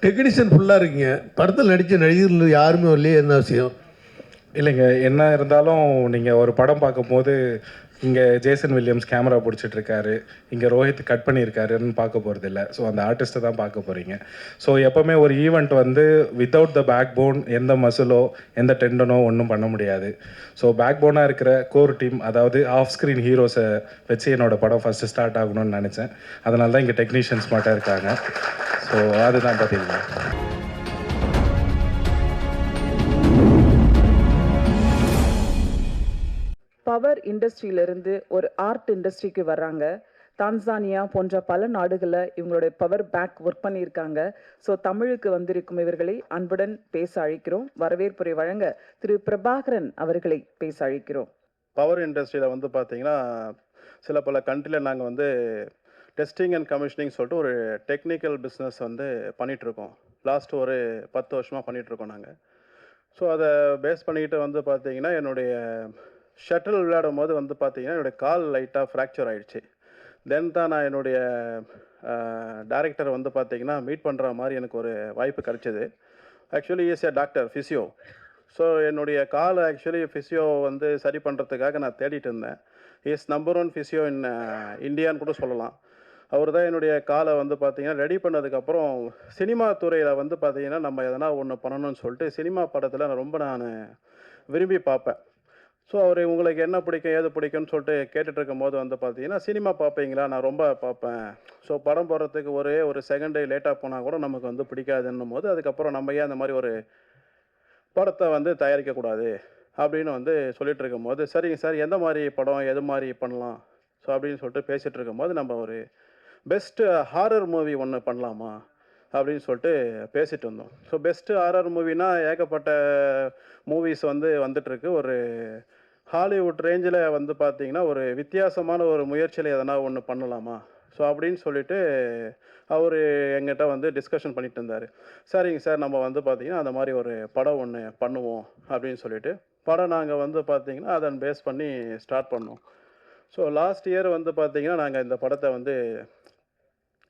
Technician ஃபுல்லாக இருக்கீங்க, படத்தில் நடித்த நடிகர்கள் யாருமே வரலையே, என்ன விஷயம்? இல்லைங்க, என்ன இருந்தாலும் நீங்கள் ஒரு படம் பார்க்கும்போது இங்கே ஜேசன் வில்லியம்ஸ் கேமரா பிடிச்சிட்ருக்காரு, இங்கே ரோஹித் கட் பண்ணியிருக்காருன்னு பார்க்க போகிறது இல்லை. ஸோ அந்த ஆர்டிஸ்ட்டை தான் பார்க்க போகிறீங்க. ஸோ எப்போவுமே ஒரு ஈவெண்ட் வந்து வித்தவுட் த பேக் போன், எந்த மசிலோ எந்த டெண்டனோ ஒன்றும் பண்ண முடியாது. ஸோ பேக் போனாக இருக்கிற கோர் டீம், அதாவது ஆஃப் ஸ்க்ரீன் ஹீரோஸை வச்சு என்னோடய படம் ஃபஸ்ட்டு ஸ்டார்ட் ஆகணும்னு நினச்சேன். அதனால தான் இங்கே டெக்னீஷியன்ஸ் மட்டும் இருக்காங்க. ஸோ அதுதான் பார்த்தீங்கன்னா பவர் இண்டஸ்ட்ரியிலிருந்து ஒரு ஆர்ட் இண்டஸ்ட்ரிக்கு வர்றாங்க. தான்சானியா போன்ற பல நாடுகளில் இவங்களுடைய பவர் பேக் ஒர்க் பண்ணியிருக்காங்க. ஸோ தமிழுக்கு வந்திருக்கும் இவர்களை அன்புடன் பேச அழைக்கிறோம். வரவேற்புரை வழங்க திரு பிரபாகரன் அவர்களை பேச அழைக்கிறோம். பவர் இண்டஸ்ட்ரியில் வந்து பார்த்தீங்கன்னா சில பல கண்ட்ரியில் நாங்கள் வந்து டெஸ்டிங் அண்ட் கமிஷனிங் சொல்லிட்டு ஒரு டெக்னிக்கல் பிஸ்னஸ் வந்து பண்ணிகிட்ருக்கோம். லாஸ்ட் ஒரு 10 வருஷமாக பண்ணிகிட்ருக்கோம் நாங்கள். ஸோ அதை பேஸ் பண்ணிக்கிட்டு வந்து பார்த்தீங்கன்னா என்னுடைய ஷட்டில் விளையாடும் போது வந்து பார்த்தீங்கன்னா என்னுடைய கால் லைட்டாக ஃப்ராக்சர் ஆகிடுச்சு. தென் தான் நான் என்னுடைய டைரக்டரை வந்து பார்த்தீங்கன்னா மீட் பண்ணுற மாதிரி எனக்கு ஒரு வாய்ப்பு கிடச்சிது. Actually is a doctor physio. So என்னுடைய கால் ஆக்சுவலி ஃபிசியோ வந்து சரி பண்ணுறதுக்காக நான் தேடிட்டு இருந்தேன். இஸ் நம்பர் 1 ஃபிசியோ இன் இந்தியான்னு கூட சொல்லலாம். அவர் தான் என்னுடைய காலை வந்து பார்த்தீங்கன்னா ரெடி பண்ணதுக்கப்புறம் சினிமா துறையில் வந்து பார்த்தீங்கன்னா நம்ம எதனா ஒன்று பண்ணணும்னு சொல்லிட்டு சினிமா படத்தில் நான் விரும்பி பார்ப்பேன். ஸோ அவர் உங்களுக்கு என்ன பிடிக்கும் ஏது பிடிக்கும்னு சொல்லிட்டு கேட்டுட்ருக்கும் போது வந்து பார்த்தீங்கன்னா சினிமா பார்ப்பீங்களா? நான் ரொம்ப பார்ப்பேன். ஸோ படம் போடுறதுக்கு ஒரு செகண்ட் டே லேட்டாக போனால் கூட நமக்கு வந்து பிடிக்காதுன்னும் போது அதுக்கப்புறம் நம்ம ஏன் அந்த மாதிரி ஒரு படத்தை வந்து தயாரிக்கக்கூடாது அப்படின்னு வந்து சொல்லிட்டு இருக்கும்போது, சரிங்க சார், எந்த மாதிரி படம் எது மாதிரி பண்ணலாம் ஸோ அப்படின்னு சொல்லிட்டு பேசிகிட்டு இருக்கும்போது நம்ம ஒரு பெஸ்ட்டு ஹாரர் மூவி ஒன்று பண்ணலாமா அப்படின்னு சொல்லிட்டு பேசிகிட்டு இருந்தோம். ஸோ பெஸ்ட்டு ஹாரர் மூவினா ஏகப்பட்ட மூவிஸ் வந்து வந்துட்டுருக்கு. ஒரு ஹாலிவுட் ரேஞ்சில் வந்து பார்த்திங்கன்னா ஒரு வித்தியாசமான ஒரு முயற்சியில் எதனா ஒன்று பண்ணலாமா ஸோ அப்படின்னு சொல்லிட்டு அவர் எங்கிட்ட வந்து டிஸ்கஷன் பண்ணிட்டு இருந்தார். சரிங்க சார், நம்ம வந்து பார்த்திங்கன்னா அந்த மாதிரி ஒரு படம் ஒன்று பண்ணுவோம் அப்படின்னு சொல்லிட்டு படம் நாங்கள் வந்து பார்த்திங்கன்னா அதன் பேஸ் பண்ணி ஸ்டார்ட் பண்ணோம். ஸோ லாஸ்ட் இயர் வந்து பார்த்திங்கன்னா நாங்கள் இந்த படத்தை வந்து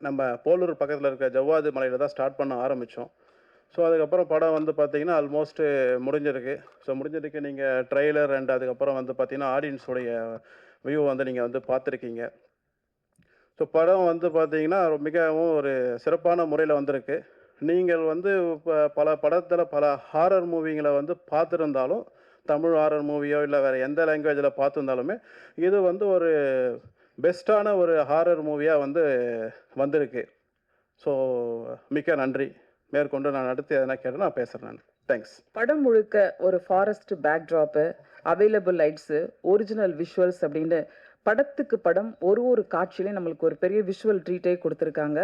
நம்ம போலூர் பக்கத்தில் இருக்க ஜவ்வாது மலையில் தான் ஸ்டார்ட் பண்ண ஆரம்பித்தோம். ஸோ அதுக்கப்புறம் படம் வந்து பார்த்திங்கன்னா ஆல்மோஸ்ட்டு முடிஞ்சிருக்கு. ஸோ முடிஞ்சதுக்கு நீங்கள் ட்ரெய்லர் அண்ட் அதுக்கப்புறம் வந்து பார்த்திங்கன்னா ஆடியன்ஸோடைய வியூ வந்து நீங்கள் வந்து பார்த்துருக்கீங்க. ஸோ படம் வந்து பார்த்திங்கன்னா மிகவும் ஒரு சிறப்பான முறையில் வந்திருக்கு. நீங்கள் வந்து இப்போ பல படத்தில் பல ஹாரர் மூவிங்களை வந்து பார்த்துருந்தாலும், தமிழ் ஹாரர் மூவியோ இல்லை வேறு எந்த லாங்குவேஜில் பார்த்துருந்தாலுமே இது வந்து ஒரு பெஸ்ட்டான ஒரு ஹாரர் மூவியாக வந்து வந்திருக்கு. ஸோ மிக்க நன்றி. மேற்கொண்டு நான் அடுத்து எதனா கேட்டு நான் பேசுகிறேன். நான் தேங்க்ஸ். படம் முழுக்க ஒரு forest backdrop, available lights, original visuals அப்படின்னு படத்துக்கு படம் ஒரு காட்சியிலையும் நம்மளுக்கு ஒரு பெரிய விஷுவல் ட்ரீட்டே கொடுத்துருக்காங்க.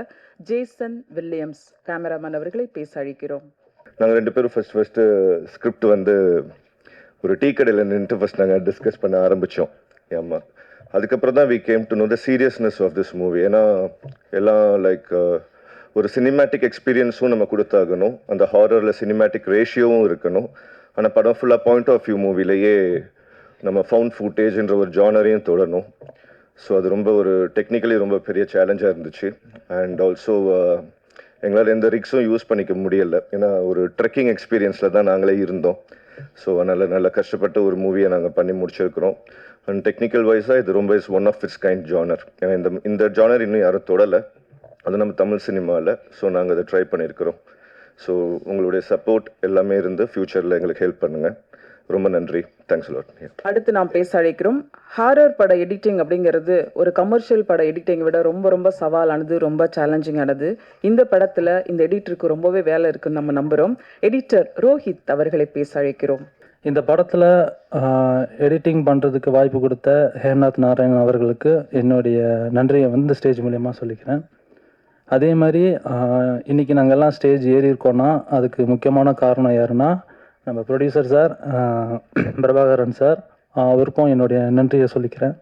ஜேசன் வில்லியம்ஸ் கேமராமேன் அவர்களை பேச அழைக்கிறோம். நாங்கள் 2 பேரும் ஃபஸ்ட்டு ஸ்கிரிப்ட் வந்து ஒரு டீ கடையில் நின்று ஃபஸ்ட் நாங்கள் டிஸ்கஸ் பண்ண ஆரம்பித்தோம். ஆமாம், அதுக்கப்புறம் தான் we came to know the seriousness of this movie. ஏன்னா எல்லாம் லைக் ஒரு சினிமேட்டிக் எக்ஸ்பீரியன்ஸும் நம்ம கொடுத்தாகணும், அந்த ஹாரரில் சினிமேட்டிக் ரேஷியோவும் இருக்கணும். ஆனால் படம் ஃபுல்லாக பாயிண்ட் ஆஃப் வியூ மூவிலேயே நம்ம ஃபவுண்ட் ஃபுட்டேஜ்ன்ற ஒரு ஜானரையும் தொடரணும். ஸோ அது ரொம்ப ஒரு டெக்னிக்கலி ரொம்ப பெரிய சேலஞ்சாக இருந்துச்சு. அண்ட் ஆல்சோ எங்களால் எந்த ரிக்ஸும் யூஸ் பண்ணிக்க முடியலை. ஏன்னா ஒரு ட்ரெக்கிங் எக்ஸ்பீரியன்ஸில் தான் நாங்களே இருந்தோம். ஸோ அதனால் நல்லா கஷ்டப்பட்டு ஒரு மூவியை நாங்கள் பண்ணி முடிச்சிருக்கிறோம். அண்ட் டெக்னிக்கல் வைஸாக இது ரொம்ப one of its kind genre. ஏன்னா இந்த ஜானர் இன்னும் யாரும் தொடலை, அது நம்ம தமிழ் சினிமாவில். ஸோ நாங்கள் அதை ட்ரை பண்ணியிருக்கிறோம். ஸோ உங்களுடைய சப்போர்ட் எல்லாமே இருந்து ஃப்யூச்சரில் எங்களுக்கு ஹெல்ப் பண்ணுங்கள். ரொம்ப நன்றி. Thanks lot. அடுத்து நாம் பேச அழைக்கிறோம். ஹாரர் பட எடிட்டிங் அப்படிங்கிறது ஒரு கமர்ஷியல் பட எடிட்டிங்கை விட ரொம்ப சவாலானது, ரொம்ப சேலஞ்சிங்கானது. இந்த படத்தில் இந்த எடிட்டருக்கு ரொம்பவே வேலை இருக்குன்னு நம்ம நம்புகிறோம். எடிட்டர் ரோஹித் அவர்களை பேச அழைக்கிறோம். இந்த படத்தில் எடிட்டிங் பண்ணுறதுக்கு வாய்ப்பு கொடுத்த ஹேம்நாத் நாராயணன் அவர்களுக்கு என்னுடைய நன்றியை வந்து ஸ்டேஜ் மூலயமா சொல்லிக்கிறேன். அதே மாதிரி இன்றைக்கி நாங்கள் எல்லாம் ஸ்டேஜ் ஏறி இருக்கோன்னா அதுக்கு முக்கியமான காரணம் யாருன்னா நம்ம ப்ரொடியூசர் சார் பிரபாகரன் சார், அவருக்கும் என்னுடைய நன்றியை சொல்லிக்கிறேன்.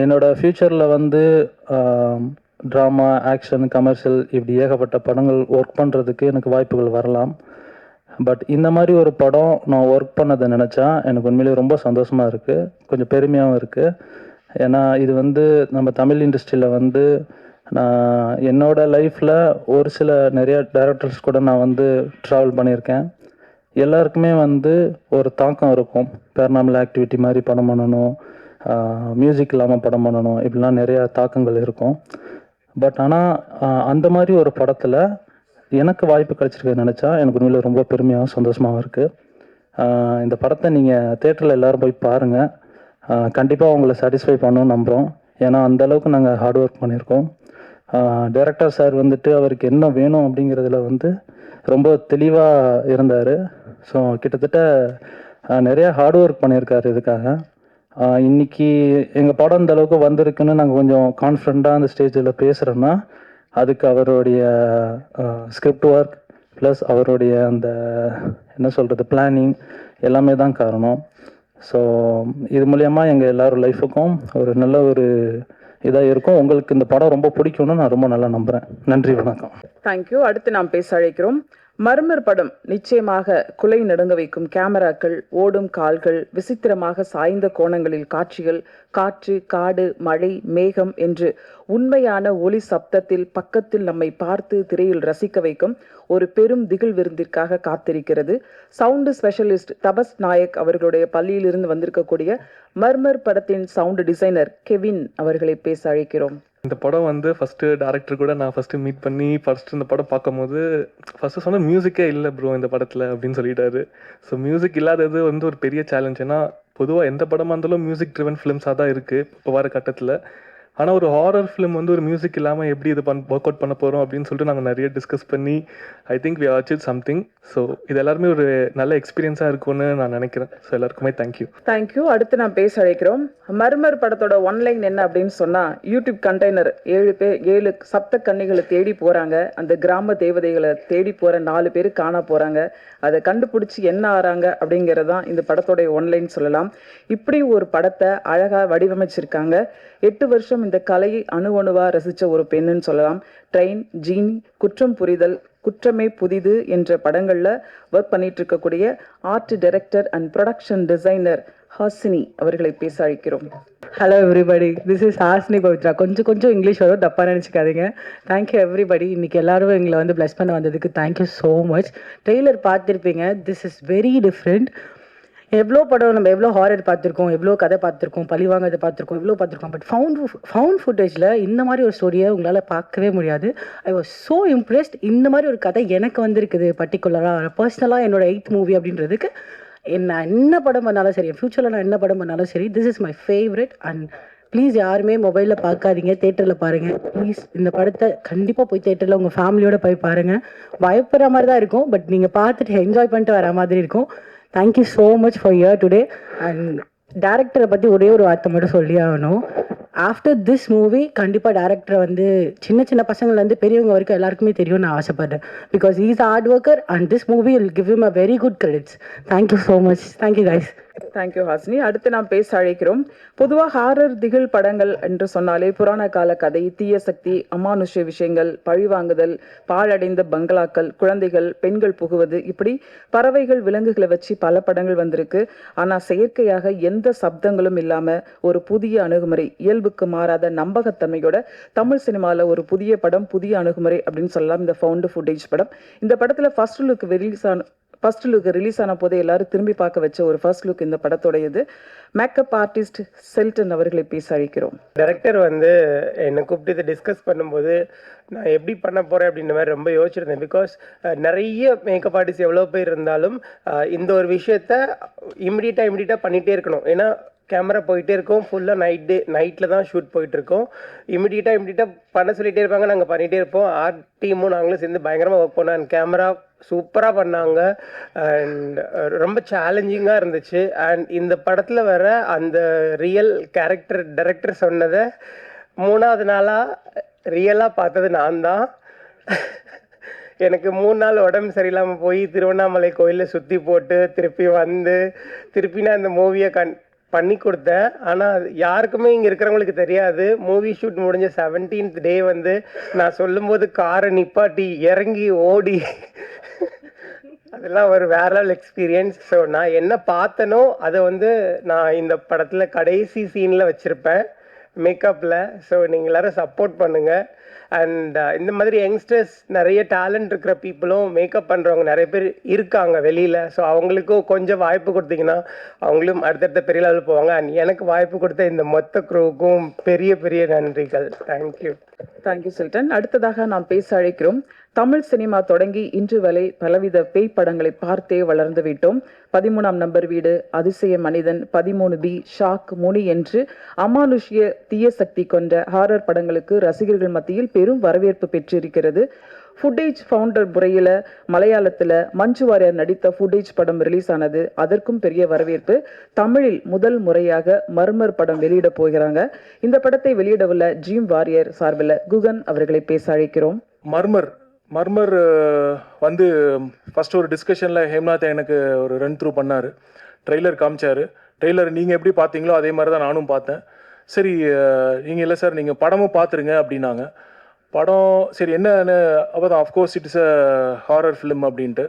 என்னோடய ஃப்யூச்சரில் வந்து ட்ராமா, ஆக்ஷன், கமர்ஷியல் இப்படி ஏகப்பட்ட படங்கள் ஒர்க் பண்ணுறதுக்கு எனக்கு வாய்ப்புகள் வரலாம். பட் இந்த மாதிரி ஒரு படம் நான் ஒர்க் பண்ணதை நினச்சா எனக்கு உண்மையிலேயே ரொம்ப சந்தோஷமாக இருக்குது, கொஞ்சம் பெருமையாகவும் இருக்குது. ஏன்னா இது வந்து நம்ம தமிழ் இண்டஸ்ட்ரியில் வந்து நான் என்னோட லைஃப்பில் ஒரு சில நிறைய டைரக்டர்ஸ் கூட நான் வந்து ட்ராவல் பண்ணியிருக்கேன். எல்லாருக்குமே வந்து ஒரு தாக்கம் இருக்கும். பேரனாமல் ஆக்டிவிட்டி மாதிரி படம் பண்ணணும், மியூசிக் இல்லாமல் படம் பண்ணணும், இப்படிலாம் நிறையா தாக்கங்கள் இருக்கும். பட் ஆனால் அந்த மாதிரி ஒரு படத்தில் எனக்கு வாய்ப்பு கிடைச்சிருக்குன்னு நினச்சா எனக்கு உண்மையில ரொம்ப பெருமையாகவும் சந்தோஷமாகவும் இருக்குது. இந்த படத்தை நீங்கள் தேட்டரில் எல்லோரும் போய் பாருங்கள். கண்டிப்பாக உங்களை சாட்டிஸ்ஃபை பண்ணணும்னு நம்புகிறோம். ஏன்னா அந்தளவுக்கு நாங்கள் ஹார்ட் ஒர்க் பண்ணியிருக்கோம். டைரக்டர் சார் வந்துட்டு அவருக்கு என்ன வேணும் அப்படிங்கிறதுல வந்து ரொம்ப தெளிவாக இருந்தார். ஸோ கிட்டத்தட்ட நிறையா ஹார்ட் ஒர்க் பண்ணியிருக்காரு இதுக்காக. இன்றைக்கி எங்கள் படம் இந்த அளவுக்கு வந்திருக்குன்னு நாங்கள் கொஞ்சம் கான்ஃபிடண்ட்டாக அந்த ஸ்டேஜில் பேசுகிறோன்னா அதுக்கு அவருடைய ஸ்கிரிப்ட் ஒர்க் ப்ளஸ் அவருடைய அந்த என்ன சொல்கிறது பிளானிங் எல்லாமே தான் காரணம். ஸோ இது மூலயமா எங்கள் எல்லோரும் லைஃபுக்கும் ஒரு நல்ல ஒரு இதாக இருக்கும். உங்களுக்கு இந்த படம் ரொம்ப பிடிக்கும்னு நான் ரொம்ப நல்லா நம்புகிறேன். நன்றி, வணக்கம். தேங்க்யூ. அடுத்து நாம் பேச அழைக்கிறோம். மர்மர் படம் நிச்சயமாக குலை நடுங்க வைக்கும் கேமராக்கள், ஓடும் கால்கள், விசித்திரமாக சாய்ந்த கோணங்களில் காட்சிகள், காற்று, காடு, மழை, மேகம் என்று உண்மையான ஒலி சப்தத்தில் பக்கத்தில் நம்மை பார்த்து திரையில் ரசிக்க வைக்கும் ஒரு பெரும் திகில் விருந்திற்காக காத்திருக்கிறது. சவுண்டு ஸ்பெஷலிஸ்ட் தபஸ் நாயக் அவர்களுடைய பள்ளியிலிருந்து வந்திருக்கக்கூடிய மர்மர் படத்தின் சவுண்டு டிசைனர் கெவின் அவர்களை பேச அழைக்கிறோம். இந்த படம் வந்து ஃபஸ்ட்டு டேரக்டர் கூட நான் ஃபஸ்ட்டு மீட் பண்ணி இந்த படம் பார்க்கும்போது ஃபஸ்ட்டு சொன்ன மியூசிக்கே இல்லை ப்ரோ இந்த படத்தில் அப்படின்னு சொல்லிட்டாரு. ஸோ மியூசிக் இல்லாதது வந்து ஒரு பெரிய சேலஞ்ச். ஏன்னா பொதுவாக எந்த படமாக இருந்தாலும் மியூசிக் ட்ரிவன் ஃபிலிம்ஸாக தான் இருக்குது இப்போ வர கட்டத்தில். ஆனால் ஒரு ஹாரர் ஃபிலிம் வந்து ஒரு மியூசிக் இல்லாமல் எப்படி இது ஒர்க் அவுட் பண்ண போகிறோம் அப்படின்னு சொல்லிட்டு நாங்கள் நிறைய டிஸ்கஸ் பண்ணி I think we achieve something. So இது எல்லாருமே ஒரு நல்ல எக்ஸ்பீரியன்ஸாக இருக்கும்னு நான் நினைக்கிறேன். ஸோ எல்லாருக்குமே தேங்க்யூ. தேங்க்யூ. அடுத்து நான் பேச அழைக்கிறோம். மர்மர் படத்தோட ஒன்லைன் என்ன அப்படின்னு சொன்னால், யூடியூப் கண்டெய்னர் 7 சப்த கன்னிகளை தேடி போகிறாங்க. அந்த கிராம தேவதைகளை தேடி போகிற 4 பேர் காண போகிறாங்க. அதை கண்டுபிடிச்சி என்ன ஆறாங்க அப்படிங்கிறதான் இந்த படத்தோடைய ஒன்லைன் சொல்லலாம். இப்படி ஒரு படத்தை அழகாக வடிவமைச்சிருக்காங்க. 8 வருஷம் இந்த கலையை அணுவணுவாக ரசித்த ஒரு பெண்ணுன்னு சொல்லலாம். ட்ரெயின், ஜீனி, குற்றம் புரிதல், குற்றமே புதிது என்ற படங்களில் ஒர்க் பண்ணிட்டு இருக்கக்கூடிய art director and production designer Hasini அவர்களை பேச அழைக்கிறோம். Hello everybody, this is Hasini Pavithra. கொஞ்சம் இங்கிலீஷ் வரும், தப்பாக நினச்சிக்காதீங்க. Thank you everybody. இன்றைக்கி எல்லோரும் எங்களை வந்து ப்ளஸ் பண்ண வந்ததுக்கு தேங்க்யூ ஸோ மச். ட்ரெய்லர் பார்த்துருப்பீங்க. This is very different. எவ்வளோ படம் நம்ம எவ்வளோ ஹாரர் பார்த்துருக்கோம், எவ்வளோ கதை பார்த்துருக்கோம், பழிவாங்கதை பார்த்துருக்கோம், எவ்வளோ பார்த்துருக்கோம். பட் ஃபவுண்ட் ஃபுட்டேஜில் இந்த மாதிரி ஒரு ஸ்டோரியை உங்களால் பார்க்கவே முடியாது. I was so impressed. இந்த மாதிரி ஒரு கதை எனக்கு வந்திருக்குது. பர்டிகுலராக பர்சனலாக என்னோட 8th மூவி அப்படின்றதுக்கு நான் என்ன படம் பண்ணாலும் சரி, ஃப்யூச்சரில் நான் என்ன படம் பண்ணாலும் சரி, this is my favourite. And please யாருமே மொபைலில் பார்க்காதீங்க, தேட்டரில் பாருங்கள் ப்ளீஸ். இந்த படத்தை கண்டிப்பாக போய் தேட்டரில் உங்கள் ஃபேமிலியோடு போய் பாருங்கள். பயப்படுற மாதிரி தான் இருக்கும், பட் நீங்கள் பார்த்துட்டு என்ஜாய் பண்ணிட்டு வர மாதிரி இருக்கும். Thank you so much for year today. And டேரக்டரை பற்றி ஒரே ஒரு வார்த்தை மட்டும் சொல்லி ஆகணும். ஆஃப்டர் திஸ் மூவி கண்டிப்பாக டேரக்டரை வந்து சின்ன பசங்கள்லேருந்து பெரியவங்க வரைக்கும் எல்லாருக்குமே தெரியும்னு நான் ஆசைப்பட்றேன். Because he is a hard worker and this movie will give him a very good credits. Thank you so much. Thank you guys. Thank you Hasini. அடுத்து நாம் பேச அழைக்கிறோம். பொதுவாக ஹாரர் திகில் படங்கள் என்று சொன்னாலே புராண கால கதை, தீய சக்தி, அமானுஷ விஷயங்கள், பழிவாங்குதல், பாழடைந்த பங்களாக்கள், குழந்தைகள், பெண்கள் புகுவது, இப்படி பறவைகள், விலங்குகளை வச்சு பல படங்கள் வந்திருக்கு. ஆனால் செயற்கையாக எந்த சப்தங்களும் இல்லாமல் ஒரு புதிய அணுகுமுறை, இயல்புக்கு மாறாத நம்பகத்தன்மையோட தமிழ் சினிமாவில் ஒரு புதிய படம், புதிய அணுகுமுறை அப்படின்னு சொல்லலாம் இந்த ஃபவுண்ட் ஃபுட்டேஜ் படம். இந்த படத்தில் ஃபர்ஸ்ட் லுக் ரிலீஸ் ஆன போதே எல்லாரும் திரும்பி பார்க்க வச்ச ஒரு ஃபர்ஸ்ட் லுக் இந்த படத்தோடையது. மேக்கப் ஆர்டிஸ்ட் செல்டன் அவர்களை பேச அழைக்கிறோம். டைரக்டர் வந்து என்னை கூப்பிட்டு இதை டிஸ்கஸ் பண்ணும்போது நான் எப்படி பண்ண போகிறேன் அப்படின்ற மாதிரி ரொம்ப யோசிச்சிருந்தேன். பிகாஸ் நிறைய மேக்கப் ஆர்டிஸ்ட் எவ்வளோ பேர் இருந்தாலும் இந்த ஒரு விஷயத்த இமிடியட்டாக பண்ணிகிட்டே இருக்கணும். ஏன்னா கேமரா போயிட்டே இருக்கோம், ஃபுல்லாக நைட்டில் தான் ஷூட் போயிட்டுருக்கோம். இமிடியட்டாக பண்ண சொல்லிகிட்டே இருப்பாங்க, நாங்கள் பண்ணிகிட்டே இருப்போம். ஆர்ட் டீமும் நாங்களும் சேர்ந்து பயங்கரமாக ஒர்க் பண்ணோம். அண்ட் கேமரா சூப்பராக பண்ணாங்க. அண்ட் ரொம்ப சேலஞ்சிங்காக இருந்துச்சு. அண்ட் இந்த படத்தில் வர அந்த ரியல் கேரக்டர் டைரக்டர் சொன்னதை 3வது நாளாக ரியலாக பார்த்தது நான் தான். எனக்கு 3 நாள் உடம்பு சரியில்லாமல் போய் திருவண்ணாமலை கோயிலில் சுற்றி போட்டு திருப்பி நான் இந்த மூவியை பண்ணி கொடுத்தேன். ஆனால் யாருக்குமே இங்கே இருக்கிறவங்களுக்கு தெரியாது. மூவி ஷூட் முடிஞ்ச 17th டே வந்து நான் சொல்லும்போது காரை நிப்பாட்டி இறங்கி ஓடி அதெல்லாம் ஒரு வேற லெவல் எக்ஸ்பீரியன்ஸ். ஸோ நான் என்ன பார்த்தனோ அதை வந்து நான் இந்த படத்தில் கடைசி சீனில் வச்சுருப்பேன் மேக்கப்பில். ஸோ நீங்கள் எல்லோரும் சப்போர்ட் பண்ணுங்கள். அண்ட் இந்த மாதிரி யங்ஸ்டர்ஸ் நிறைய டேலண்ட் இருக்கிற பீப்புளும் மேக்கப் பண்ணுறவங்க நிறைய பேர் இருக்காங்க வெளியில். ஸோ அவங்களுக்கும் கொஞ்சம் வாய்ப்பு கொடுத்தீங்கன்னா அவங்களும் அடுத்தடுத்த பெரிய லெவலில் போவாங்க. அண்ட் எனக்கு வாய்ப்பு கொடுத்த இந்த மொத்த குரூவுக்கும் பெரிய பெரிய நன்றிகள். தேங்க்யூ. Thank you Chilton. அடுத்ததாக நாம் பேச அழைக்கிறோம். தமிழ் சினிமா தொடங்கி இன்று வரை பலவித பேய் படங்களை பார்த்தே வளர்ந்து விட்டோம். 13ஆம் நம்பர் வீடு, அதிசய மனிதன், 13B, ஷாக், முனி என்று அமானுஷ்ய தீய சக்தி கொண்ட ஹாரர் படங்களுக்கு ரசிகர்கள் மத்தியில் பெரும் வரவேற்பு பெற்றிருக்கிறது. ஃபுட்டேஜ் ஃபவுண்டர் முறையில் மலையாளத்தில் மஞ்சு வாரியர் நடித்த ஃபுட்டேஜ் படம் ரிலீஸ் ஆனது. அதற்கும் பெரிய வரவேற்பு. தமிழில் முதல் முறையாக மர்மர் படம் வெளியிட போகிறாங்க. இந்த படத்தை வெளியிடவுள்ள ட்ரீம் வாரியர் சார்பில் குகன் அவர்களை பேச அழைக்கிறோம். மர்மர் வந்து ஃபஸ்ட்டு ஒரு டிஸ்கஷனில் ஹேம்நாத் எனக்கு ஒரு ரன் த்ரூ பண்ணார். ட்ரெய்லர் காமிச்சார். ட்ரெய்லர் நீங்கள் எப்படி பார்த்தீங்களோ அதே மாதிரி தான் நானும் பார்த்தேன். சரி நீங்கள் இல்லை சார் நீங்கள் படமும் பார்த்துருங்க அப்படின்னாங்க. படம் சரி என்னன்னு அப்போ தான் of course it is a horror film அப்படின்ட்டு.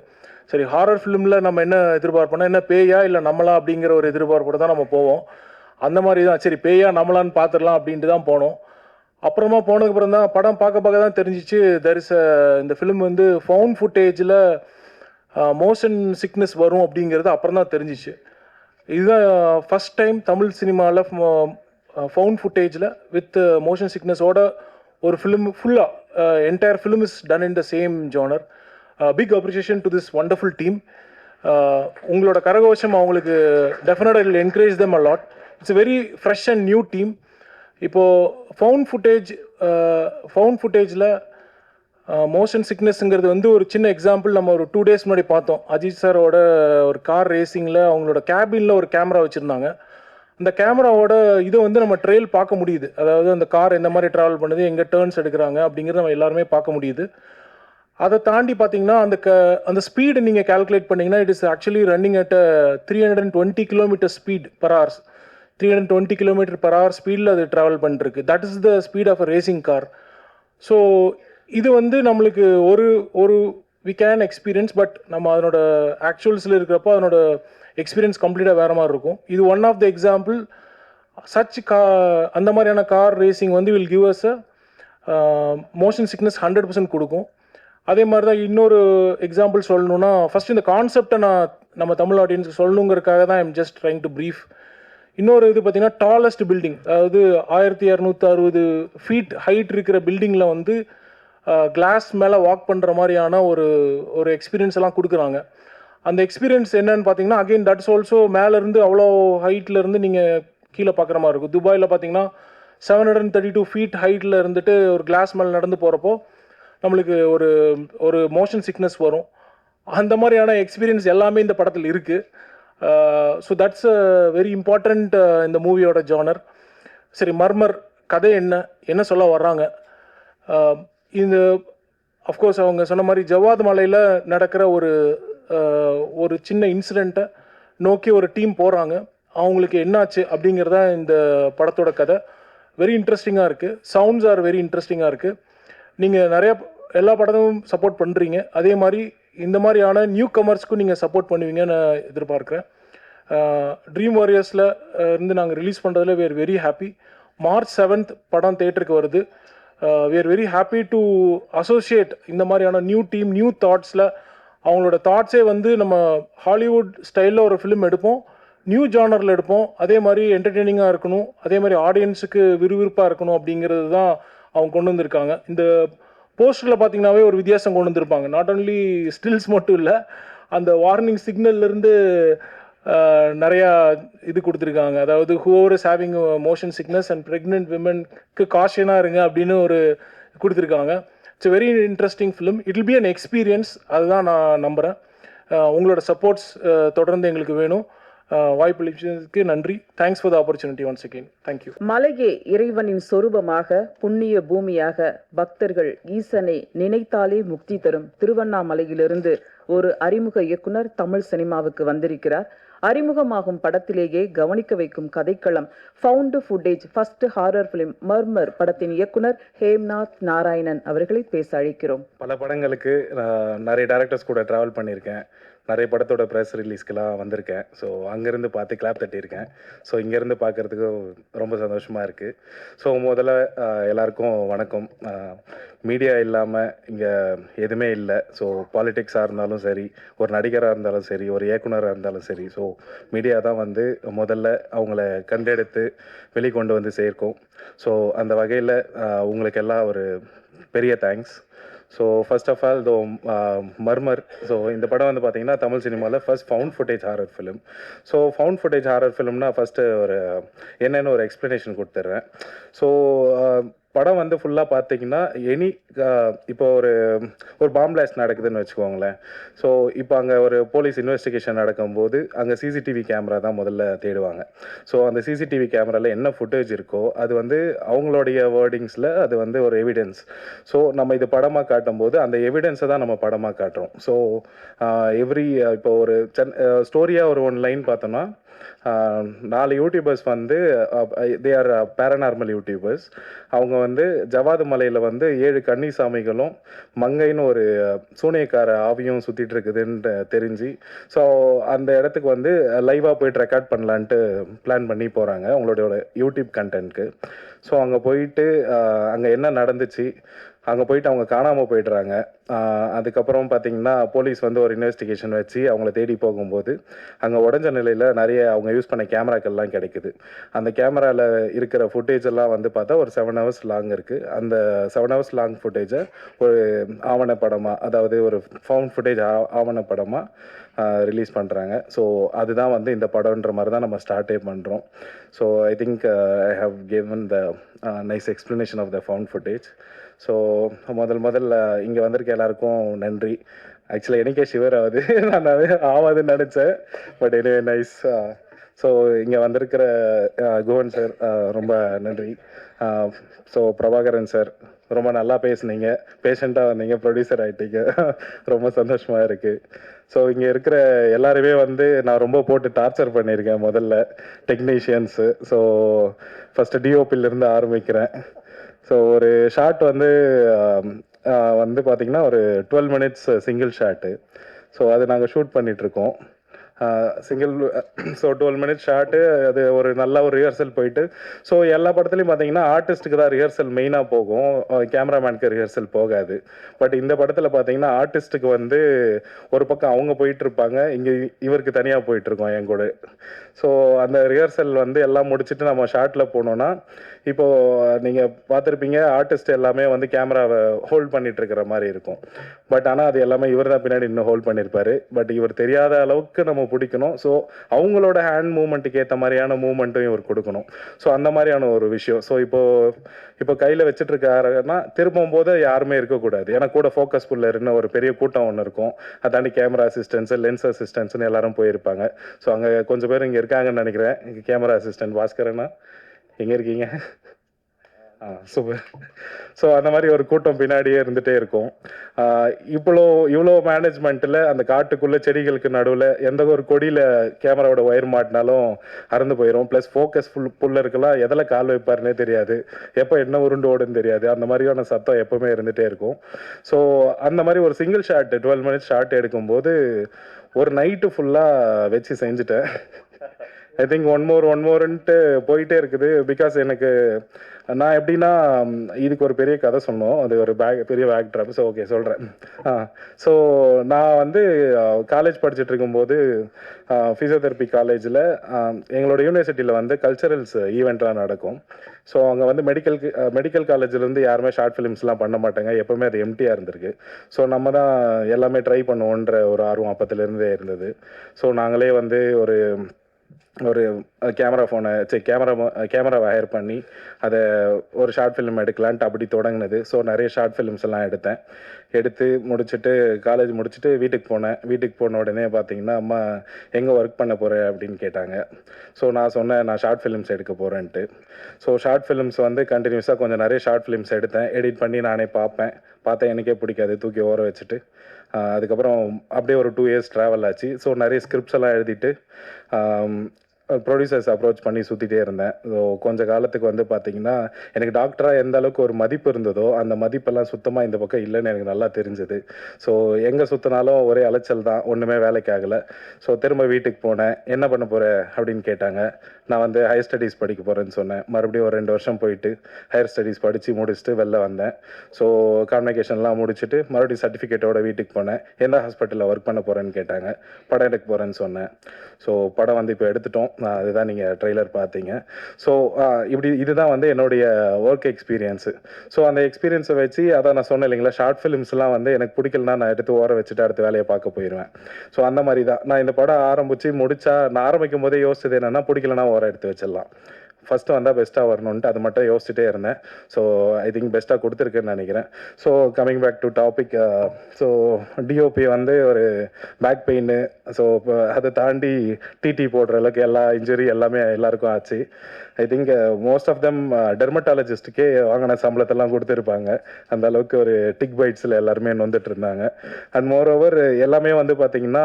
சரி ஹாரர் ஃபிலிமில் நம்ம என்ன எதிர்பார்ப்போம்னா என்ன பேயா இல்லை நம்மளா அப்படிங்கிற ஒரு எதிர்பார்ப்போட தான் நம்ம போவோம். அந்த மாதிரி தான் சரி பேயா நம்மளான்னு பார்த்துடலாம் அப்படின்ட்டு தான் போனோம். அப்புறமா போனதுக்கப்புறம் தான் படம் பார்க்க தான் தெரிஞ்சிச்சு இந்த ஃபிலிம் வந்து ஃபவுண்ட் ஃபுட்டேஜில் மோஷன் சிக்னஸ் வரும் அப்படிங்கிறது அப்புறம் தான் தெரிஞ்சிச்சு. இதுதான் ஃபஸ்ட் டைம் தமிழ் சினிமாவில் ஃபவுண்ட் ஃபுட்டேஜில் வித் மோஷன் சிக்னஸோட ஒரு ஃபிலிம் ஃபுல்லாக entire film is done in the same genre. Big appreciation to this wonderful team. உங்களோட கரகோஷம் அவங்களுக்கு டெஃபினட்டாக will encourage them a lot. It's very fresh and new team. இப்போது ஃபவுண்ட் ஃபுட்டேஜில் மோஷன் சிக்னஸ்ங்கிறது வந்து ஒரு சின்ன எக்ஸாம்பிள் நம்ம ஒரு 2 days முன்னாடி பார்த்தோம். அஜித் சாரோட ஒரு கார் ரேசிங்கில் அவங்களோட கேபினில் ஒரு கேமரா வச்சுருந்தாங்க. அந்த கேமராவோட இதை வந்து நம்ம ட்ரெயில் பார்க்க முடியுது. அதாவது அந்த கார் எந்த மாதிரி ட்ராவல் பண்ணுது, எங்கே டேர்ன்ஸ் எடுக்கிறாங்க அப்படிங்கிறத நம்ம எல்லாருமே பார்க்க முடியுது. அதை தாண்டி பார்த்தீங்கன்னா அந்த ஸ்பீடு நீங்கள் கால்குலேட் பண்ணிங்கன்னா it is actually running at 320 kilometre speed per hours. 320 km/h ஸ்பீடில் அது ட்ராவல் பண்ணிருக்கு. That is the speed of a racing car. So இது வந்து நம்மளுக்கு ஒரு வி கேன் எக்ஸ்பீரியன்ஸ். பட் நம்ம அதனோட ஆக்சுவல்ஸில் இருக்கிறப்போ அதனோட எக்ஸ்பீரியன்ஸ் கம்ப்ளீட்டாக வேறு மாதிரி இருக்கும். இது ஒன் ஆஃப் த எக்ஸாம்பிள். அந்த மாதிரியான கார் ரேசிங் வந்து will give us a motion sickness 100% கொடுக்கும். அதே மாதிரி தான் இன்னொரு எக்ஸாம்பிள் சொல்லணுன்னா ஃபஸ்ட் இந்த கான்செப்டை நம்ம தமிழ் ஆடியன்ஸுக்கு சொல்லணுங்கிறதுக்காக தான் I'm just trying to brief. இன்னொரு இது பார்த்தீங்கன்னா டாலஸ்ட் பில்டிங், அதாவது 1260 ஃபீட் ஹைட் இருக்கிற பில்டிங்கில் வந்து கிளாஸ் மேலே வாக் பண்ணுற மாதிரியான ஒரு எக்ஸ்பீரியன்ஸ் எல்லாம் கொடுக்குறாங்க. அந்த எக்ஸ்பீரியன்ஸ் என்னன்னு பார்த்தீங்கன்னா அகெயின் தட்ஸ் ஆல்சோ மேலேருந்து அவ்வளோ ஹைட்லேருந்து நீங்கள் கீழே பார்க்குற மாதிரி இருக்கும். துபாயில் பார்த்தீங்கன்னா 732 ஃபீட் ஹைட்டில் இருந்துட்டு ஒரு கிளாஸ் மேலே நடந்து போகிறப்போ நம்மளுக்கு ஒரு மோஷன் சிக்னஸ் வரும். அந்த மாதிரியான எக்ஸ்பீரியன்ஸ் எல்லாமே இந்த படத்தில் இருக்குது. So that's a very important இந்த மூவியோட ஜானர். சரி மர்மர் கதை என்ன சொல்ல வர்றாங்க? இந்த அஃப்கோர்ஸ் அவங்க சொன்ன மாதிரி ஜவாத் மலையில் நடக்கிற ஒரு சின்ன இன்சிடெண்ட்டை நோக்கி ஒரு டீம் போகிறாங்க. அவங்களுக்கு என்னாச்சு அப்படிங்கிறத இந்த படத்தோட கதை. வெரி இன்ட்ரெஸ்டிங்காக இருக்குது. சவுண்ட்ஸ் ஆர் வெரி இன்ட்ரெஸ்டிங்காக இருக்குது. நீங்கள் எல்லா படமும் சப்போர்ட் பண்ணுறீங்க. அதே மாதிரி இந்த மாதிரியான நியூ கமர்ஸ்க்கும் நீங்கள் சப்போர்ட் பண்ணுவீங்கன்னு எதிர்பார்க்குறேன். ட்ரீம் வாரியர்ஸில் இருந்து நாங்கள் ரிலீஸ் பண்ணுறதுல we are very happy. March 7th படம் தேட்டருக்கு வருது. we are very happy to associate இந்த மாதிரியான நியூ டீம் நியூ தாட்ஸில். அவங்களோட தாட்ஸே வந்து நம்ம ஹாலிவுட் ஸ்டைலில் ஒரு ஃபிலிம் எடுப்போம், நியூ ஜானரில் எடுப்போம், அதே மாதிரி என்டர்டெய்னிங்காக இருக்கணும், அதே மாதிரி ஆடியன்ஸுக்கு விறுவிறுப்பாக இருக்கணும் அப்படிங்கிறது தான் அவங்க கொண்டு வந்திருக்காங்க. இந்த போஸ்டரில் பார்த்தீங்கன்னாவே ஒரு வித்தியாசம் கொண்டு வந்திருப்பாங்க. நாட் ஓன்லி ஸ்டில்ஸ் மட்டும் இல்லை, அந்த வார்னிங் சிக்னல்லேருந்து நிறையா இது கொடுத்துருக்காங்க. அதாவது whoever is having motion sickness and pregnant விமனுக்கு காஷனாக இருங்க அப்படின்னு கொடுத்துருக்காங்க. It's very interesting film. It will be an experience. அதுதான் நான் நம்புகிறேன். உங்களோட சப்போர்ட்ஸ் தொடர்ந்து எங்களுக்கு வேணும். வாய்ப்பளிச்சதுக்கு நன்றி. Thanks for the opportunity once again. Thank you. மலையே இறைவனின் சொரூபமாக, புண்ணிய பூமியாக, பக்தர்கள் ஈசனை நினைத்தாலே முக்தி தரும் திருவண்ணாமலையிலிருந்து ஒரு அறிமுக இயக்குனர் தமிழ் சினிமாவுக்கு வந்திருக்கிறார். அறிமுகமாகும் படத்திலேயே கவனிக்க வைக்கும் கதைக்களம் found footage first horror film Murmur படத்தின் இயக்குனர் ஹேம்நாத் நாராயணன் அவர்களை பேச அழைக்கிறோம். பல படங்களுக்கு நான் நிறைய டேரக்டர்ஸ் கூட ட்ராவல் பண்ணியிருக்கேன். நிறைய படத்தோட ப்ரெஸ் ரிலீஸ்க்கெலாம் வந்திருக்கேன். ஸோ அங்கேருந்து பார்த்து கிளாப் தட்டியிருக்கேன். ஸோ இங்கேருந்து பார்க்குறதுக்கு ரொம்ப சந்தோஷமாக இருக்குது. ஸோ முதல்ல எல்லாருக்கும் வணக்கம். மீடியா இல்லாமல் இங்கே எதுவுமே இல்லை. ஸோ பாலிடிக்ஸாக இருந்தாலும் சரி, ஒரு நடிகராக இருந்தாலும் சரி, ஒரு இயக்குனராக இருந்தாலும் சரி, ஸோ மீடியா தான் வந்து முதல்ல அவங்கள கண்டெடுத்து வெளிக்கொண்டு வந்து சேர்க்கும். ஸோ அந்த வகையில் உங்களுக்கு எல்லாம் ஒரு பெரிய thanks. So first of all the Murmur. So இந்த படம் வந்து பார்த்தீங்கன்னா தமிழ் சினிமாவில் first found footage horror film. So found footage horror ஃபிலிம்னா ஃபஸ்ட்டு ஒரு என்னென்னு ஒரு எக்ஸ்ப்ளனேஷன் கொடுத்துட்றேன். ஸோ படம் வந்து ஃபுல்லாக பார்த்தீங்கன்னா இப்போ ஒரு பாம் பிளாஸ்ட் நடக்குதுன்னு வச்சுக்கோங்களேன். ஸோ இப்போ அங்கே ஒரு போலீஸ் இன்வெஸ்டிகேஷன் நடக்கும்போது அங்கே சிசிடிவி கேமரா தான் முதல்ல தேடுவாங்க. ஸோ அந்த சிசிடிவி கேமராவில் என்ன ஃபுட்டேஜ் இருக்கோ அது வந்து அவங்களுடைய வேர்டிங்ஸில் அது வந்து ஒரு எவிடன்ஸ். ஸோ நம்ம இது படமாக காட்டும்போது அந்த எவிடன்ஸை தான் நம்ம படமாக காட்டுறோம். ஸோ இப்போ ஒரு ஸ்டோரியாக ஒரு 1 லைன் பார்த்தோம்னா 4 யூடியூபர்ஸ் வந்து தே ஆர் பேரநார்மல் யூடியூபர்ஸ். அவங்க வந்து ஜவாது மலையில் வந்து 7 கன்னி சாமிகளும் மங்கைன்னு ஒரு சூனியக்கார ஆவியும் சுற்றிட்டு இருக்குதுன்னு தெரிஞ்சு ஸோ அந்த இடத்துக்கு வந்து லைவாக போயிட்டு ரெக்கார்ட் பண்ணலான்ட்டு பிளான் பண்ணி போகிறாங்க அவங்களோட யூடியூப் கண்டென்ட்க்கு. ஸோ அங்கே போயிட்டு அங்கே என்ன நடந்துச்சு, அங்கே போயிட்டு அவங்க காணாமல் போயிடுறாங்க. அதுக்கப்புறம் பார்த்திங்கன்னா போலீஸ் வந்து ஒரு இன்வெஸ்டிகேஷன் வச்சு அவங்கள தேடி போகும்போது அங்கே உடஞ்ச நிலையில் நிறைய அவங்க யூஸ் பண்ண கேமராக்கள்லாம் கிடைக்குது. அந்த கேமராவில் இருக்கிற ஃபுட்டேஜ் எல்லாம் வந்து பார்த்தா ஒரு 7 hours லாங் இருக்குது. அந்த 7 hours லாங் ஃபுட்டேஜை ஒரு ஆவணப்படமாக, அதாவது ஒரு ஃபவுண்ட் ஃபுட்டேஜ் ஆவணப்படமாக ரிலீஸ் பண்ணுறாங்க. ஸோ அதுதான் வந்து இந்த படம்ன்ற மாதிரி தான் நம்ம ஸ்டார்ட்டே பண்ணுறோம். So I think I have given the nice explanation of the found footage. So முதல்ல இங்கே வந்திருக்க எல்லாருக்கும் நன்றி. ஆக்சுவலாக எனக்கே ஷிவர் ஆகுது, நான் ஆகாதுன்னு நினச்சேன். But anyway nice. ஸோ இங்கே வந்திருக்கிற குவன் சார் ரொம்ப நன்றி. ஸோ பிரபாகரன் சார் ரொம்ப நல்லா பேசுனீங்க, பேஷண்ட்டாக வந்தீங்க, ப்ரொடியூசர் ஆகிட்டீங்க, ரொம்ப சந்தோஷமாக இருக்குது. ஸோ இங்கே இருக்கிற எல்லாருமே வந்து நான் ரொம்ப போட்டு டார்ச்சர் பண்ணியிருக்கேன். முதல்ல டெக்னீஷியன்ஸு. ஸோ ஃபஸ்ட்டு டிஓபியிலேருந்து ஆரம்பிக்கிறேன். ஸோ ஒரு ஷாட் வந்து பார்த்திங்கன்னா ஒரு 12 minutes சிங்கிள் ஷாட்டு. ஸோ அது நாங்கள் ஷூட் பண்ணிகிட்ருக்கோம் ஸோ 12 minutes ஷாட்டு. அது ஒரு நல்ல ஒரு ரிஹர்சல் போயிட்டு, ஸோ எல்லா படத்துலையும் பார்த்தீங்கன்னா ஆர்டிஸ்ட்டுக்கு தான் ரிஹர்சல் மெயினாக போகும், கேமராமேனுக்கு ரிஹர்சல் போகாது. பட் இந்த படத்தில் பார்த்தீங்கன்னா ஆர்டிஸ்ட்டுக்கு வந்து ஒரு பக்கம் அவங்க போயிட்டுருப்பாங்க, இங்கே இவருக்கு தனியாக போயிட்டுருக்கோம் என் கூட. ஸோ அந்த ரிஹர்சல் வந்து எல்லாம் முடிச்சுட்டு நம்ம ஷார்ட்டில் போனோன்னா, இப்போது நீங்கள் பார்த்துருப்பீங்க ஆர்டிஸ்ட் எல்லாமே வந்து கேமராவை ஹோல்ட் பண்ணிகிட்ருக்கிற மாதிரி இருக்கும். பட் ஆனால் அது எல்லாமே இவர் தான் பின்னாடி இன்னும் ஹோல்ட் பண்ணியிருப்பார். பட் இவர் தெரியாத அளவுக்கு நம்ம பிடிக்கணும். ஸோ அவங்களோட ஹேண்ட் மூவ்மெண்ட்டுக்கு ஏற்ற மாதிரியான மூவ்மெண்ட்டும் இவர் கொடுக்கணும். ஸோ அந்த மாதிரியான ஒரு விஷயம். ஸோ இப்போ கையில் வச்சுட்டு இருக்காருன்னா திரும்பும் போது யாருமே இருக்கக்கூடாது. ஏன்னா கூட ஃபோக்கஸ் புல்லர்னு ஒரு பெரிய கூட்டம் ஒன்று இருக்கும். அதாண்டி கேமரா அசிஸ்டன்ஸு, லென்ஸ் அசிஸ்டன்ஸ்னு எல்லாரும் போயிருப்பாங்க. ஸோ அங்கே கொஞ்சம் பேர் இங்கே இருக்காங்கன்னு நினைக்கிறேன். இங்கே கேமரா அசிஸ்டன்ட் பாஸ்கரனா எங்கே இருக்கீங்க? சூப்பர். ஸோ அந்த மாதிரி ஒரு கூட்டம் பின்னாடியே இருந்துகிட்டே இருக்கும். இவ்வளோ மேனேஜ்மெண்ட்டில் அந்த காட்டுக்குள்ளே செடிகளுக்கு நடுவில் எந்த ஒரு கொடியில் கேமராவோட ஒயர் மாட்டினாலும் அறந்து போயிடும். ப்ளஸ் ஃபோக்கஸ் புல்லருக்கெல்லாம் எதில் கால் வைப்பாருன்னே தெரியாது, எப்போ என்ன உருண்டு ஓடுன்னு தெரியாது. அந்த மாதிரியான சத்தம் எப்போவுமே இருந்துகிட்டே இருக்கும். ஸோ அந்த மாதிரி ஒரு சிங்கிள் ஷாட் 12 minutes ஷாட் எடுக்கும்போது ஒரு நைட்டு ஃபுல்லாக வச்சு செஞ்சுட்டேன். ஐ திங்க் ஒன் மோர்ன்ட்டு போயிட்டே இருக்குது. பிகாஸ் எனக்கு நான் எப்படின்னா இதுக்கு ஒரு பெரிய கதை சொன்னோம், அது ஒரு பெரிய பேக் ட்ராப். ஸோ ஓகே சொல்கிறேன். ஸோ நான் வந்து காலேஜ் படிச்சுட்டு இருக்கும்போது ஃபிசியோதெரப்பி காலேஜில் எங்களோட யூனிவர்சிட்டியில் வந்து கல்ச்சரல்ஸ் ஈவெண்ட்லாம் நடக்கும். ஸோ அங்கே வந்து மெடிக்கல் காலேஜ்லேருந்து யாருமே ஷார்ட் ஃபிலிம்ஸ்லாம் பண்ண மாட்டாங்க, எப்போவுமே அது எம்டியாக இருந்திருக்கு. ஸோ நம்ம தான் எல்லாமே ட்ரை பண்ணுவோன்ற ஒரு ஆர்வம் அப்பத்துலேருந்தே இருந்தது. ஸோ நாங்களே வந்து ஒரு கேமராவை ஹையர் பண்ணி அதை ஒரு ஷார்ட் ஃபிலிம் எடுக்கலான்ட்டு அப்படி தொடங்கினது. ஸோ நிறைய ஷார்ட் ஃபிலிம்ஸ் எல்லாம் எடுத்தேன். எடுத்து முடிச்சுட்டு காலேஜ் முடிச்சுட்டு வீட்டுக்கு போனேன். வீட்டுக்கு போன உடனே பார்த்தீங்கன்னா அம்மா எங்கே ஒர்க் பண்ண போகிற அப்படின்னு கேட்டாங்க. ஸோ நான் சொன்னேன் நான் ஷார்ட் ஃபிலிம்ஸ் எடுக்க போகிறேன்ட்டு. ஸோ ஷார்ட் ஃபிலிம்ஸ் வந்து கண்டினியூஸாக கொஞ்சம் நிறைய ஷார்ட் ஃபிலிம்ஸ் எடுத்தேன். எடிட் பண்ணி நானே பார்த்தா எனக்கே பிடிக்காது, தூக்கி ஓர வச்சுட்டு அதுக்கப்புறம் அப்படியே ஒரு 2 years ட்ராவல் ஆச்சு. ஸோ நிறைய ஸ்கிரிப்ட்ஸ் எல்லாம் எழுதிட்டு ப்ரொடியூசர்ஸ் அப்ரோச் பண்ணி சுற்றிட்டே இருந்தேன். ஸோ கொஞ்சம் காலத்துக்கு வந்து பார்த்திங்கன்னா எனக்கு டாக்டராக எந்த அளவுக்கு ஒரு மதிப்பு இருந்ததோ அந்த மதிப்பெல்லாம் சுத்தமாக இந்த பக்கம் இல்லைன்னு எனக்கு நல்லா தெரிஞ்சுது. ஸோ எங்கே சுற்றினாலும் ஒரே அலைச்சல் தான், ஒன்றுமே வேலைக்கு ஆகலை. ஸோ திரும்ப வீட்டுக்கு போனேன். என்ன பண்ண போகிற அப்படின்னு கேட்டாங்க. நான் வந்து ஹையர் ஸ்டடீஸ் படிக்க போகிறேன்னு சொன்னேன். மறுபடியும் ஒரு 2 வருஷம் போயிட்டு ஹையர் ஸ்டடீஸ் படித்து முடிச்சுட்டு வெளில வந்தேன். ஸோ கான்வெகேஷன்லாம் முடிச்சுட்டு மறுபடியும் சர்டிஃபிகேட்டோட வீட்டுக்கு போனேன். எந்த ஹாஸ்பிட்டலில் ஒர்க் பண்ண போகிறேன்னு கேட்டாங்க. படம் எடுக்க போகிறேன்னு சொன்னேன். ஸோ படம் வந்து இப்போ எடுத்துட்டோம். அதுதான் நீங்கள் ட்ரெய்லர் பார்த்தீங்க. ஸோ இதுதான் வந்து என்னுடைய ஒர்க் எக்ஸ்பீரியன்ஸு. ஸோ அந்த எக்ஸ்பீரியன்ஸை வச்சு அதான் நான் சொன்னேன் இல்லைங்களா, ஷார்ட் ஃபிலிம்ஸ்லாம் வந்து எனக்கு பிடிக்கலனா நான் எடுத்து ஓர வச்சுட்டு அடுத்த வேலையை பார்க்க போயிடுவேன். ஸோ அந்த மாதிரி தான் நான் இந்த படம் ஆரம்பித்து முடித்தா நான் ஆரம்பிக்கும் போதே யோசிச்சது என்னென்னா பிடிக்கலனா ஓர எடுத்து வச்சிடலாம், ஃபஸ்ட்டு வந்தால் பெஸ்ட்டாக வரணுன்ட்டு அது மட்டும் யோசிச்சுட்டே இருந்தேன். ஸோ ஐ திங்க் பெஸ்ட்டாக கொடுத்துருக்குன்னு நினைக்கிறேன். So coming back to topic, so DOP வந்து ஒரு பேக் பெயின், ஸோ இப்போ அதை தாண்டி டிடி போடுற அளவுக்கு எல்லா இன்ஜுரி எல்லாமே எல்லாருக்கும் ஆச்சு. I think most of them டெர்மட்டாலஜிஸ்ட்டுக்கே வாங்கின சம்பளத்தெல்லாம் கொடுத்துருப்பாங்க. அந்த அளவுக்கு ஒரு டிக் பைட்ஸில் எல்லாருமே நொந்துட்டு இருந்தாங்க. அண்ட் மோர் ஓவர் எல்லாமே வந்து பார்த்திங்கன்னா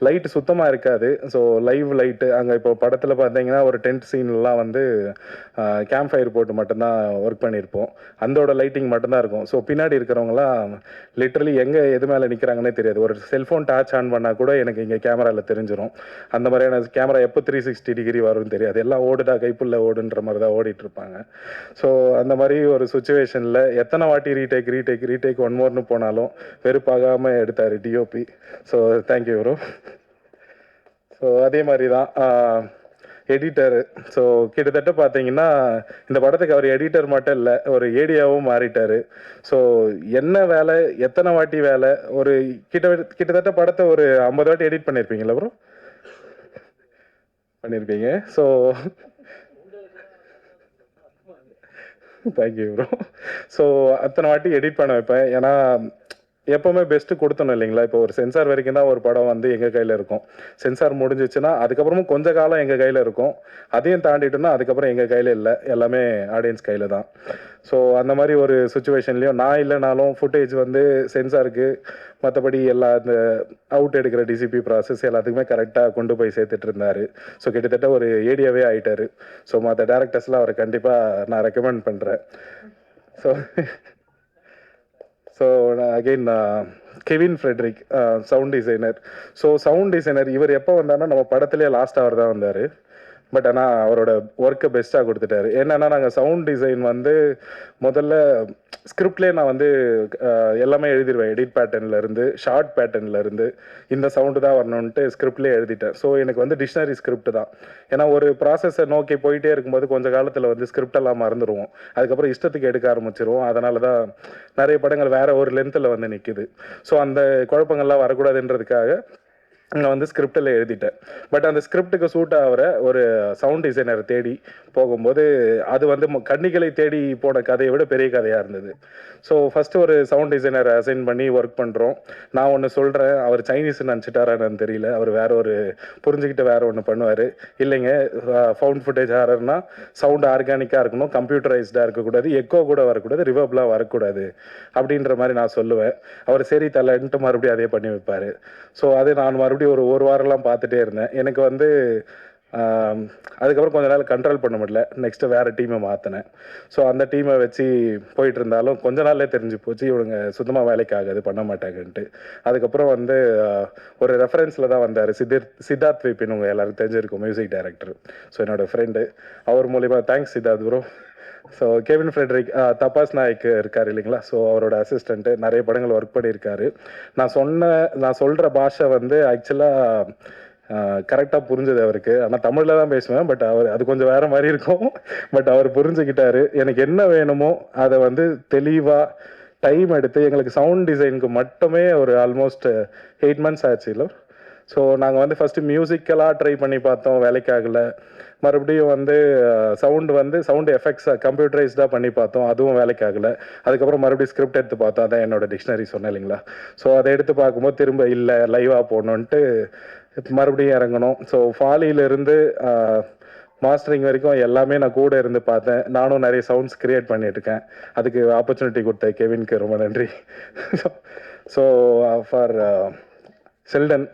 லைட்டு சுத்தமாக இருக்காது. ஸோ லைவ் லைட்டு அங்கே இப்போ படத்தில் பார்த்தீங்கன்னா ஒரு டென்ட் சீன்லாம் வந்து கேம்ப் ஃபயர் போட்டு மட்டும்தான் ஒர்க் பண்ணியிருப்போம். அந்தோட லைட்டிங் மட்டும்தான் இருக்கும். ஸோ பின்னாடி இருக்கிறவங்களாம் லிட்ரலி எங்கே எது மேலே நிற்கிறாங்கன்னே தெரியாது. ஒரு செல்ஃபோன் டார்ச் ஆன் பண்ணால் கூட எனக்கு இங்கே கேமராவில் தெரிஞ்சிடும். அந்த மாதிரியான கேமரா எப்போ 360 டிகிரி வரும்னு தெரியாது. எல்லாம் ஓடுடா கைப்புள்ள ஓடுன்ற மாதிரி தான் ஓடிட்டுருப்பாங்க. ஸோ அந்த மாதிரி ஒரு சுச்சுவேஷனில் எத்தனை வாட்டி ரீடேக் ஒன் மோர்னு போனாலும் வெறுப்பாகாமல் எடுத்தார் DOP. So thank you bro. So அதே மாதிரி தான் எடிட்டரு. ஸோ கிட்டத்தட்ட பார்த்தீங்கன்னா இந்த படத்துக்கு அவர் எடிட்டர் மட்டும் இல்லை, ஒரு ஏடியாவும் மாறிட்டார். ஸோ என்ன வேலை, எத்தனை வாட்டி வேலை, ஒரு கிட்டத்தட்ட படத்தை ஒரு 50 வாட்டி எடிட் பண்ணியிருப்பீங்களா ப்ரோ? பண்ணியிருப்பீங்க. So thank you bro. ஸோ அத்தனை வாட்டி எடிட் பண்ண வைப்பேன். ஏன்னா எப்போவுமே பெஸ்ட்டு கொடுத்தணும் இல்லைங்களா. இப்போ ஒரு சென்சார் வரைக்கும் தான் ஒரு படம் வந்து எங்கள் கையில் இருக்கும். சென்சார் முடிஞ்சிச்சுன்னா அதுக்கப்புறமும் கொஞ்சம் காலம் எங்கள் கையில் இருக்கும். அதையும் தாண்டிட்டோன்னா அதுக்கப்புறம் எங்கள் கையில் இல்லை, எல்லாமே ஆடியன்ஸ் கையில் தான். ஸோ அந்த மாதிரி ஒரு சுச்சுவேஷன்லேயும் நான் இல்லைனாலும் ஃபுட்டேஜ் வந்து சென்சாருக்கு மற்றபடி எல்லா இந்த அவுட் எடுக்கிற டிசிபி ப்ராசஸ் எல்லாத்துக்குமே கரெக்டாக கொண்டு போய் சேர்த்துட்டு இருந்தார். ஸோ கிட்டத்தட்ட ஒரு ஏடியாவே ஆகிட்டார். ஸோ மற்ற டேரக்டர்ஸ்லாம் அவரை கண்டிப்பாக நான் ரெக்கமெண்ட் பண்ணுறேன். So again Kevin Fredrick, sound designer. So sound designer இவர் எப்போ வந்தாருன்னா நம்ம படத்துலேயே லாஸ்ட் அவர் தான் வந்தார். பட் ஆனால் அவரோட ஒர்க்கை பெஸ்ட்டாக கொடுத்துட்டாரு. என்னென்னா நாங்கள் சவுண்ட் டிசைன் வந்து முதல்ல ஸ்கிரிப்ட்லேயே நான் வந்து எல்லாமே எழுதிடுவேன். எடிட் பேட்டர்ன்லேருந்து ஷார்ட் பேட்டர்ன்லேருந்து இந்த சவுண்டு தான் வரணுன்ட்டு ஸ்கிரிப்ட்லேயே எழுதிட்டேன். ஸோ எனக்கு வந்து டிக்ஷனரி ஸ்கிரிப்ட் தான். ஏன்னா ஒரு ப்ராசஸை நோக்கி போயிட்டே இருக்கும்போது கொஞ்சம் காலத்தில் வந்து ஸ்கிரிப்டெல்லாம் மறந்துடுவோம். அதுக்கப்புறம் இஷ்டத்துக்கு எடுக்க ஆரம்பிச்சிருவோம். அதனால தான் நிறைய படங்கள் வேறு ஒரு லென்த்தில் வந்து நிற்கிது. ஸோ அந்த குழப்பங்கள்லாம் வரக்கூடாதுன்றதுக்காக நான் வந்து ஸ்கிரிப்டில் எழுதிட்டேன். பட் அந்த ஸ்கிரிப்டுக்கு சூட் ஆகிற ஒரு சவுண்ட் டிசைனர் தேடி போகும்போது அது வந்து கன்னிகளை தேடி போன கதையை விட பெரிய கதையாக இருந்தது. ஸோ ஃபஸ்ட்டு ஒரு சவுண்ட் டிசைனர் அசைன் பண்ணி ஒர்க் பண்ணுறோம். நான் ஒன்று சொல்கிறேன், அவர் சைனீஸ் நினச்சிட்டாரான்னு தெரியல. அவர் வேற ஒரு புரிஞ்சுக்கிட்டு வேறு ஒன்று பண்ணுவார். இல்லைங்க, ஃபவுண்ட் ஃபுட்டேஜ் ஹாரர்னா சவுண்ட் ஆர்கானிக்காக இருக்கணும், கம்ப்யூட்டரைஸ்டாக இருக்கக்கூடாது, எக்கோ கூட வரக்கூடாது, ரிவர்ப்லாம் வரக்கூடாது அப்படின்ற மாதிரி நான் சொல்லுவேன். அவர் சரி தலைன்ட்டு மறுபடியும் அதே பண்ணி வைப்பார். ஸோ அது நான் மறுபடியும் ஒரு வாரம்லாம் பார்த்துட்டே இருந்தேன். எனக்கு வந்து அதுக்கப்புறம் கொஞ்ச நாள் கண்ட்ரோல் பண்ண முடியல. நெக்ஸ்ட்டு வேறு டீமை மாற்றினேன். ஸோ அந்த டீமை வச்சு போயிட்டு இருந்தாலும் கொஞ்ச நாள்லேயே தெரிஞ்சு போச்சு இவங்க சுத்தமாக வேலைக்கு ஆகாது, பண்ண மாட்டாங்கன்ட்டு. அதுக்கப்புறம் வந்து ஒரு ரெஃபரன்ஸில் தான் வந்தார் சித்தார்த் விபின், உங்கள் எல்லாருக்கும் தெரிஞ்சிருக்கும், மியூசிக் டைரக்டர். ஸோ என்னோடய ஃப்ரெண்டு, அவர் மூலிமா thanks Siddharth bro. So Kevin Fredrick Tapas Nayak இருக்கார் இல்லைங்களா. ஸோ அவரோட அசிஸ்டண்ட்டு, நிறைய படங்கள் ஒர்க் பண்ணியிருக்காரு. நான் சொல்கிற பாஷை வந்து ஆக்சுவலாக கரெக்டாக புரிஞ்சது அவருக்கு. ஆனால் தமிழில் தான் பேசுவேன். பட் அது கொஞ்சம் வேறு மாதிரி இருக்கும். பட் அவர் புரிஞ்சுக்கிட்டாரு. எனக்கு என்ன வேணுமோ அதை வந்து தெளிவாக டைம் எடுத்து எங்களுக்கு சவுண்ட் டிசைனுக்கு மட்டுமே ஒரு ஆல்மோஸ்ட் 8 months ஆச்சு இல்லை. ஸோ நாங்கள் வந்து ஃபஸ்ட்டு மியூசிக்கலாக ட்ரை பண்ணி பார்த்தோம், வேலைக்காகல. மறுபடியும் வந்து சவுண்டு எஃபெக்ட்ஸாக கம்ப்யூட்டரைஸ்டாக பண்ணி பார்த்தோம், அதுவும் வேலைக்காகல. அதுக்கப்புறம் மறுபடியும் ஸ்கிரிப்ட் எடுத்து பார்த்தோம், அதான் என்னோட டிக்ஷனரி சொன்னேன் இல்லைங்களா. ஸோ அதை எடுத்து பார்க்கும்போது திரும்ப இல்லை லைவாக போகணுன்ட்டு மறுபடியும் இறங்கணும். ஸோ ஃபாலியிலிருந்து மாஸ்டரிங் வரைக்கும் எல்லாமே நான் கூட இருந்து பார்த்தேன். நானும் நிறைய சவுண்ட்ஸ் க்ரியேட் பண்ணிட்டுருக்கேன். அதுக்கு ஆப்பர்ச்சுனிட்டி கொடுத்த கெவின்க்கு ரொம்ப நன்றி. So for Seldon.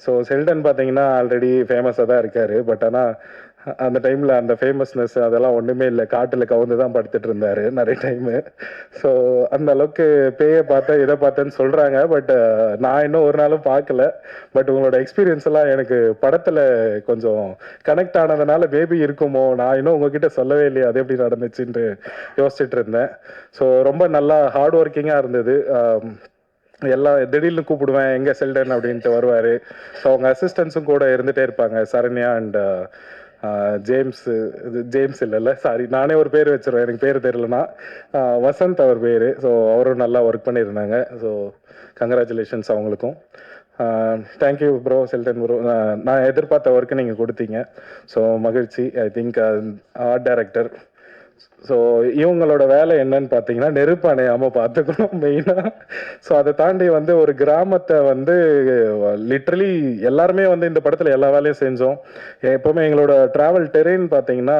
So Seldon பார்த்தீங்கன்னா ஆல்ரெடி ஃபேமஸாக தான் இருக்கார். பட் ஆனால் அந்த டைமில் அந்த ஃபேமஸ்னஸ் அதெல்லாம் ஒன்றுமே இல்லை. காட்டில் கவுந்து தான் படுத்துட்டு இருந்தார் நிறைய டைமு. ஸோ அந்த அளவுக்கு பேயை பார்த்தேன் இதை பார்த்தேன்னு சொல்கிறாங்க. பட் நான் இன்னும் ஒரு நாளும் பார்க்கல. பட் உங்களோட எக்ஸ்பீரியன்ஸ் எல்லாம் எனக்கு படத்தில் கொஞ்சம் கனெக்ட் ஆனதுனால மேபி இருக்குமோ, நான் இன்னும் உங்ககிட்ட சொல்லவே இல்லையா அது எப்படி நடந்துச்சுன்ட்டு யோசிச்சுட்டு இருந்தேன். ஸோ ரொம்ப நல்லா ஹார்ட் ஒர்க்கிங்காக இருந்தது. எல்லாம் திடீர்னு கூப்பிடுவேன் எங்கே செல்டன் அப்படின்ட்டு வருவார். ஸோ அவங்க அசிஸ்டன்ஸும் கூட இருந்துகிட்டே இருப்பாங்க, சரண்யா அண்ட் ஜேம்ஸ் இல்லைல்ல, சாரி நானே ஒரு பேர் வச்சுருவேன், எனக்கு பேர் தெரியலனா வசந்த் அவர் பேர். ஸோ அவரும் நல்லா ஒர்க் பண்ணியிருந்தாங்க. ஸோ கங்க்ராச்சுலேஷன்ஸ் அவங்களுக்கும். Thank you bro, Seldon bro. நான் எதிர்பார்த்த ஒர்க்கு நீங்கள் கொடுத்தீங்க. ஸோ மகிழ்ச்சி. I think art director. So இவங்களோட வேலை என்னன்னு பார்த்தீங்கன்னா நெருப்பு அணையாமல் பார்த்துக்கணும் மெயினாக. ஸோ அதை தாண்டி வந்து ஒரு கிராமத்தை வந்து லிட்ரலி எல்லாருமே வந்து இந்த படத்தில் எல்லா வேலையும் செஞ்சோம். எப்போவுமே எங்களோட ட்ராவல் டெரெயின் பார்த்தீங்கன்னா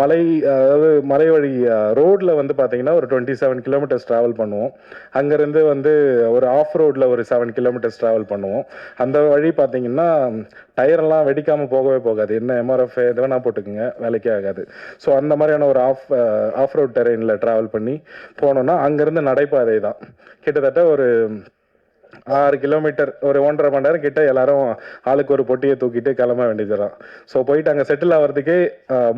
அதாவது மலை வழி ரோடில் வந்து பார்த்தீங்கன்னா ஒரு 27 கிலோமீட்டர்ஸ் ட்ராவல் பண்ணுவோம். அங்கேருந்து வந்து ஒரு ஆஃப் ரோடில் ஒரு 7 கிலோமீட்டர்ஸ் ட்ராவல் பண்ணுவோம். அந்த வழி பார்த்தீங்கன்னா டயரெல்லாம் வெடிக்காமல் போகவே போகாது. என்ன எம்ஆர்எஃப் எது வேணால் போட்டுக்குங்க, வேலைக்கே ஆகாது. ஸோ அந்த மாதிரியான ஒரு ஆஃப் ரோட் டெரெயினில் ட்ராவல் பண்ணி போனோன்னா அங்கேருந்து நடைபாதை தான் கிட்டத்தட்ட ஒரு 6 கிலோமீட்டர், ஒரு 1.5 மணி நேரம் கிட்ட எல்லாரும் ஆளுக்கு ஒரு பொட்டியை தூக்கிட்டு கிளம்ப வேண்டியதுதான். ஸோ போயிட்டு அங்கே செட்டில் ஆகிறதுக்கே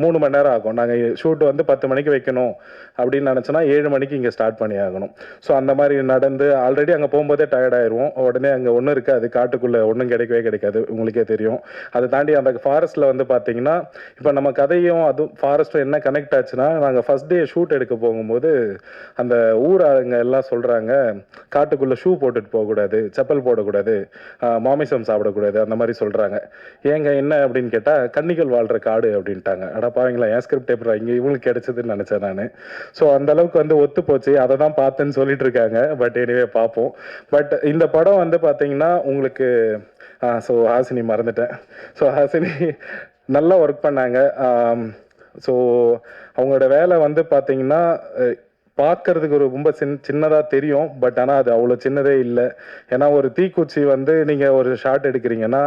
3 மணி நேரம் ஆகும். நாங்கள் ஷூட் வந்து 10 மணிக்கு வைக்கணும் அப்படின்னு நினச்சோன்னா 7 மணிக்கு இங்கே ஸ்டார்ட் பண்ணி ஆகணும். ஸோ அந்த மாதிரி நடந்து ஆல்ரெடி அங்கே போகும்போதே டயர்டாயிருவோம். உடனே அங்கே ஒன்றும் இருக்காது, காட்டுக்குள்ளே ஒன்றும் கிடைக்கவே கிடைக்காது, உங்களுக்கே தெரியும். அதை தாண்டி அந்த ஃபாரஸ்ட்டில் வந்து பார்த்தீங்கன்னா இப்போ நம்ம கதையும் அதுவும் ஃபாரஸ்ட்டும் என்ன கனெக்ட் ஆச்சுன்னா, நாங்கள் ஃபஸ்ட் டே ஷூட் எடுக்க போகும்போது அந்த ஊர் ஆளுங்க எல்லாம் சொல்கிறாங்க காட்டுக்குள்ளே ஷூ போட்டுட்டு போகக்கூடாது, செப்பல் போடக்கூடாது, மாமிசம் சாப்பிடக்கூடாது, அந்த மாதிரி சொல்கிறாங்க. ஏங்க என்ன அப்படின்னு கேட்டால் கன்னிகள் வாழ்கிற காடு அப்படின்ட்டாங்க. அடப்பாவீங்களா, என் ஸ்கிரிப்ட் எப்படி இங்கே இவங்களுக்கு கிடைச்சதுன்னு நினச்சேன் நான். ஸோ அந்த அளவுக்கு வந்து ஒத்து போச்சு. அதை தான் பார்த்தேன்னு சொல்லிட்டு இருக்காங்க. பட் எனிவே பார்ப்போம். பட் இந்த படம் வந்து பார்த்தீங்கன்னா உங்களுக்கு ஸோ ஹாசினி மறந்துட்டேன். ஸோ ஹாசினி நல்லா ஒர்க் பண்ணாங்க. ஸோ அவங்களோட வேலை வந்து பார்த்தீங்கன்னா பார்க்கறதுக்கு ரொம்ப சின்னதாக தெரியும். பட் ஆனால் அது அவ்வளோ சின்னதே இல்லை. ஏன்னா ஒரு தீக்குச்சி வந்து நீங்கள் ஒரு ஷாட் எடுக்கிறீங்கன்னா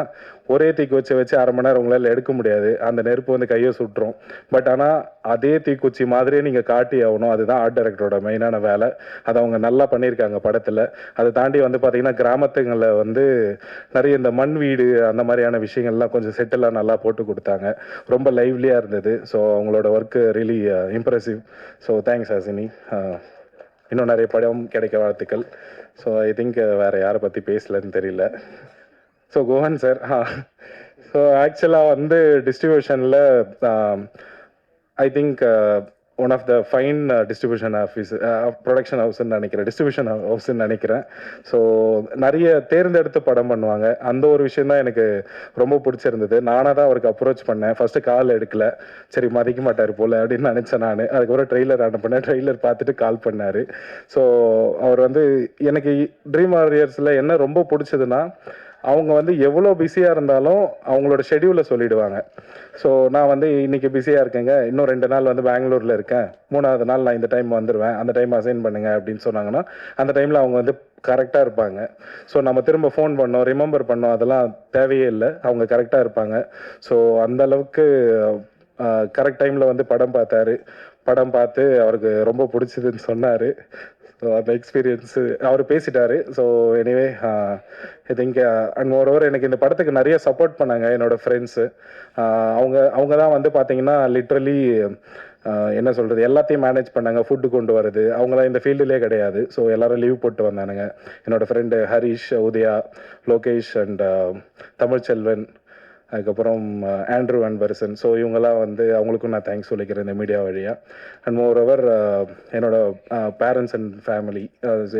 ஒரே தீக்குச்சி வச்சு 1/2 மணி நேரம் உங்களால் எடுக்க முடியாது. அந்த நெருப்பு வந்து கையை சுட்டுரும். பட் ஆனால் அதே தீக்குச்சி மாதிரியே நீங்கள் காட்டி ஆகணும். அதுதான் ஆர்ட் டைரக்டரோட மெயினான வேலை. அதை அவங்க நல்லா பண்ணியிருக்காங்க படத்தில். அதை தாண்டி வந்து பார்த்திங்கன்னா கிராமத்துங்களில் வந்து நிறைய இந்த மண் வீடு அந்த மாதிரியான விஷயங்கள்லாம் கொஞ்சம் செட்டெல்லாம் நல்லா போட்டு கொடுத்தாங்க. ரொம்ப லைவ்லியாக இருந்தது. ஸோ அவங்களோட work really impressive. So thanks Hasini. இன்னும் நிறைய படம் கிடைக்க வாழ்த்துக்கள். ஸோ ஐ திங்க் வேறு யாரை பற்றி பேசலன்னு தெரியல. ஸோ கோஹன் சார், ஸோ ஆக்சுவலாக வந்து டிஸ்ட்ரிபியூஷனில் I think one of the fine distribution office production ஹவுஸ்ன்னு நினைக்கிறேன், டிஸ்ட்ரிபியூஷன் ஹவுஸ்ன்னு நினைக்கிறேன். ஸோ நிறைய தேர்ந்தெடுத்து படம் பண்ணுவாங்க. அந்த ஒரு விஷயம் தான் எனக்கு ரொம்ப பிடிச்சிருந்தது. நானாக தான் அவருக்கு அப்ரோச் பண்ணேன். ஃபஸ்ட்டு கால் எடுக்கல, சரி மதிக்க மாட்டார் போல் அப்படின்னு நினச்சேன் நான். அதுக்கப்புறம் ட்ரெய்லர் அனுப்பினேன். ட்ரெய்லர் பார்த்துட்டு கால் பண்ணார். ஸோ அவர் வந்து எனக்கு ட்ரீம் வாரியர்ஸில் என்ன ரொம்ப பிடிச்சதுன்னா, அவங்க வந்து எவ்வளோ பிஸியாக இருந்தாலும் அவங்களோட ஷெடியூலை சொல்லிவிடுவாங்க. ஸோ நான் வந்து இன்றைக்கி பிஸியாக இருக்கேங்க, இன்னும் 2 நாள் வந்து பெங்களூரில் இருக்கேன், 3ஆவது நாள் நான் இந்த டைம் வந்துடுவேன், அந்த டைம் அசைன் பண்ணுங்கள் அப்படின்னு சொன்னாங்கன்னா அந்த டைமில் அவங்க வந்து கரெக்டாக இருப்பாங்க. ஸோ நம்ம திரும்ப ஃபோன் பண்ணோம், ரிமெம்பர் பண்ணோம், அதெல்லாம் தேவையே இல்லை. அவங்க கரெக்டாக இருப்பாங்க. ஸோ அந்தளவுக்கு கரெக்ட் டைமில் வந்து படம் பார்த்தாரு. படம் பார்த்து அவருக்கு ரொம்ப பிடிச்சதுன்னு சொன்னார். ஸோ அந்த எக்ஸ்பீரியன்ஸு அவர் பேசிட்டார். So anyway I think and moreover எனக்கு இந்த படத்துக்கு நிறைய சப்போர்ட் பண்ணாங்க என்னோடய ஃப்ரெண்ட்ஸு. அவங்க தான் வந்து பார்த்தீங்கன்னா லிட்ரலி என்ன சொல்கிறது எல்லாத்தையும் மேனேஜ் பண்ணாங்க. ஃபுட்டு கொண்டு வருது, அவங்களாம் இந்த ஃபீல்டுலே கிடையாது. ஸோ எல்லோரும் லீவ் போட்டு வந்தானுங்க. என்னோடய ஃப்ரெண்டு ஹரிஷ், உதயா, லோகேஷ் அண்ட் தமிழ்ச்செல்வன், அதுக்கப்புறம் ஆண்ட்ரூ அன்பர்சன். ஸோ இவங்கெல்லாம் வந்து அவங்களுக்கும் நான் தேங்க்ஸ் சொல்லிக்கிறேன் இந்த மீடியா வழியாக. அண்ட் மோர் ஓவர் என்னோட பேரண்ட்ஸ் அண்ட் ஃபேமிலி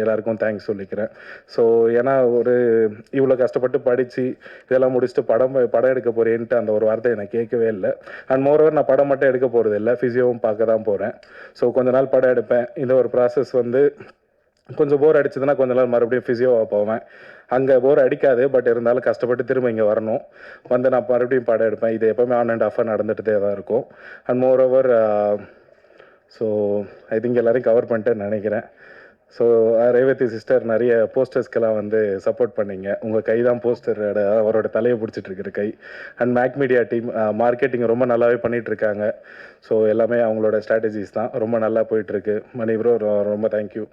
எல்லாருக்கும் தேங்க்ஸ் சொல்லிக்கிறேன். ஸோ ஏன்னா ஒரு இவ்வளோ கஷ்டப்பட்டு படித்து இதெல்லாம் முடிச்சுட்டு படம் எடுக்க போகிறேன்ட்டு அந்த ஒரு வார்த்தை எனக்கு கேட்கவே இல்லை. அண்ட் மோர் ஓவர் நான் படம் மட்டும் எடுக்க போகிறது இல்லை, ஃபிசியோவும் பார்க்க தான் போகிறேன். ஸோ கொஞ்ச நாள் படம் எடுப்பேன். இந்த ஒரு ப்ராசஸ் வந்து கொஞ்சம் போர் அடிச்சதுன்னா கொஞ்ச நாள் மறுபடியும் ஃபிசியோவாக போவேன். அங்கே போர் அடிக்காது, பட் இருந்தாலும் கஷ்டப்பட்டு திரும்ப இங்கே வரணும். வந்து நான் மறுபடியும் படம் எடுப்பேன். இது எப்போவுமே ஆன் அண்ட் ஆஃபாக நடந்துகிட்டே தான் இருக்கும். And more over so I think எல்லோரையும் கவர் பண்ணிட்டேன்னு நினைக்கிறேன். ஸோ ரேவதி சிஸ்டர் நிறைய போஸ்டர்ஸ்க்கெல்லாம் வந்து சப்போர்ட் பண்ணிங்க. உங்கள் கை தான் போஸ்டர், அவரோட தலையை பிடிச்சிட்டு இருக்கிற கை. And make media team marketing ரொம்ப நல்லாவே பண்ணிகிட்ருக்காங்க. ஸோ எல்லாமே அவங்களோட ஸ்ட்ராட்டஜிஸ் தான் ரொம்ப நல்லா போயிட்டுருக்கு. மணி ப்ரோ ரொம்ப தேங்க்யூ.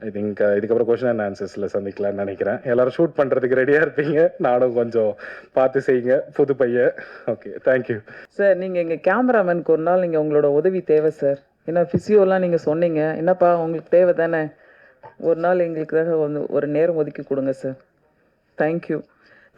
ஐ திங்க் இதுக்கப்புறம் கொஷின் அண்ட் ஆன்சர்ஸில் சந்திக்கலாம்னு நினைக்கிறேன். எல்லோரும் ஷூட் பண்ணுறதுக்கு ரெடியாக இருப்பீங்க, நானும் கொஞ்சம் பார்த்து செய்யுங்க, புது பையன். Okay, thank you sir. நீங்கள் எங்கள் கேமராமேனுக்கு ஒரு நாள் நீங்கள் உங்களோட உதவி தேவை சார். ஏன்னா ஃபிசியோலாம் நீங்கள் சொன்னீங்க, என்னப்பா உங்களுக்கு தேவை தானே, ஒரு நாள் எங்களுக்காக ஒரு நேரம் ஒதுக்கி கொடுங்க சார். தேங்க்யூ.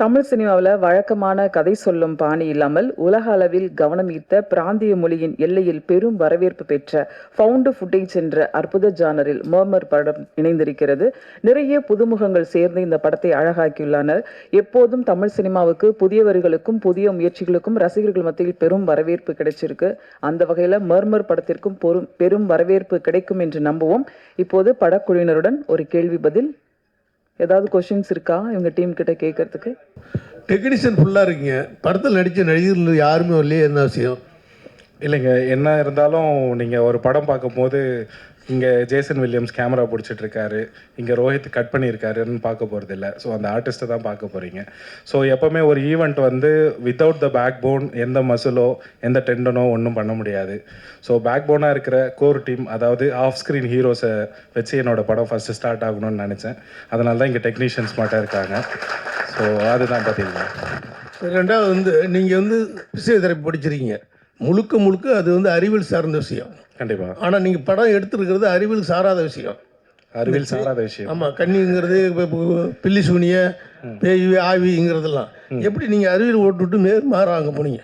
தமிழ் சினிமாவில் வழக்கமான கதை சொல்லும் பாணி இல்லாமல் உலக அளவில் கவனம் ஈர்த்த பிராந்திய மொழியின் எல்லையில் பெரும் வரவேற்பு பெற்ற ஃபவுண்டு ஃபுட்டேஜ் என்ற அற்புத ஜானரில் மர்மர் படம் இணைந்திருக்கிறது. நிறைய புதுமுகங்கள் சேர்ந்து இந்த படத்தை அழகாக்கியுள்ளனர். எப்போதும் தமிழ் சினிமாவுக்கு புதியவர்களுக்கும் புதிய முயற்சிகளுக்கும் ரசிகர்கள் மத்தியில் பெரும் வரவேற்பு கிடைச்சிருக்கு. அந்த வகையில் மர்மர் படத்திற்கும் பெரும் வரவேற்பு கிடைக்கும் என்று நம்புவோம். இப்போது படக்குழுவினருடன் ஒரு கேள்வி பதில். ஏதாவது கொஷின்ஸ் இருக்கா இவங்க டீம் கிட்ட கேட்கறதுக்கு? டெக்னீஷியன் ஃபுல்லாக இருக்கீங்க, படத்தில் நடித்த நடிகர்கள் யாருமே வரலையே, என்ன விஷயம்? இல்லைங்க, என்ன இருந்தாலும் நீங்கள் ஒரு படம் பார்க்கும்போது இங்கே ஜேசன் வில்லியம்ஸ் கேமரா பிடிச்சிட்ருக்காரு, இங்கே ரோஹித் கட் பண்ணியிருக்காருன்னு பார்க்க போகிறது இல்லை. ஸோ அந்த ஆர்டிஸ்ட்டை தான் பார்க்க போகிறீங்க. ஸோ எப்போவுமே ஒரு ஈவெண்ட் வந்து வித்தவுட் த பேக் போன், எந்த மசிலோ எந்த டெண்டனோ ஒன்றும் பண்ண முடியாது. ஸோ பேக் போனாக இருக்கிற கோர் டீம், அதாவது ஆஃப் ஸ்க்ரீன் ஹீரோஸை வச்சு என்னோடய படம் ஃபஸ்ட்டு ஸ்டார்ட் ஆகணும்னு நினச்சேன். அதனால தான் இங்கே டெக்னீஷியன்ஸ் மட்டும் இருக்காங்க. ஸோ அதுதான் பார்த்தீங்கன்னா. ரெண்டாவது வந்து நீங்கள் வந்து பிசியோதெரப்பி படிச்சிருக்கீங்க, முழுக்க அது வந்து அறிவியல் சார்ந்த விஷயம். கண்டிப்பாக. ஆனால் நீங்கள் படம் எடுத்துருக்கிறது அறிவியல் சாராத விஷயம். அறிவியல் சாராத விஷயம். ஆமாம், கன்னிங்கிறது பில்லி சூனிய பேய் ஆவிங்கிறதெல்லாம் எப்படி நீங்கள் அறிவியல் ஓட்டுவிட்டு மாறாங்க போனீங்க?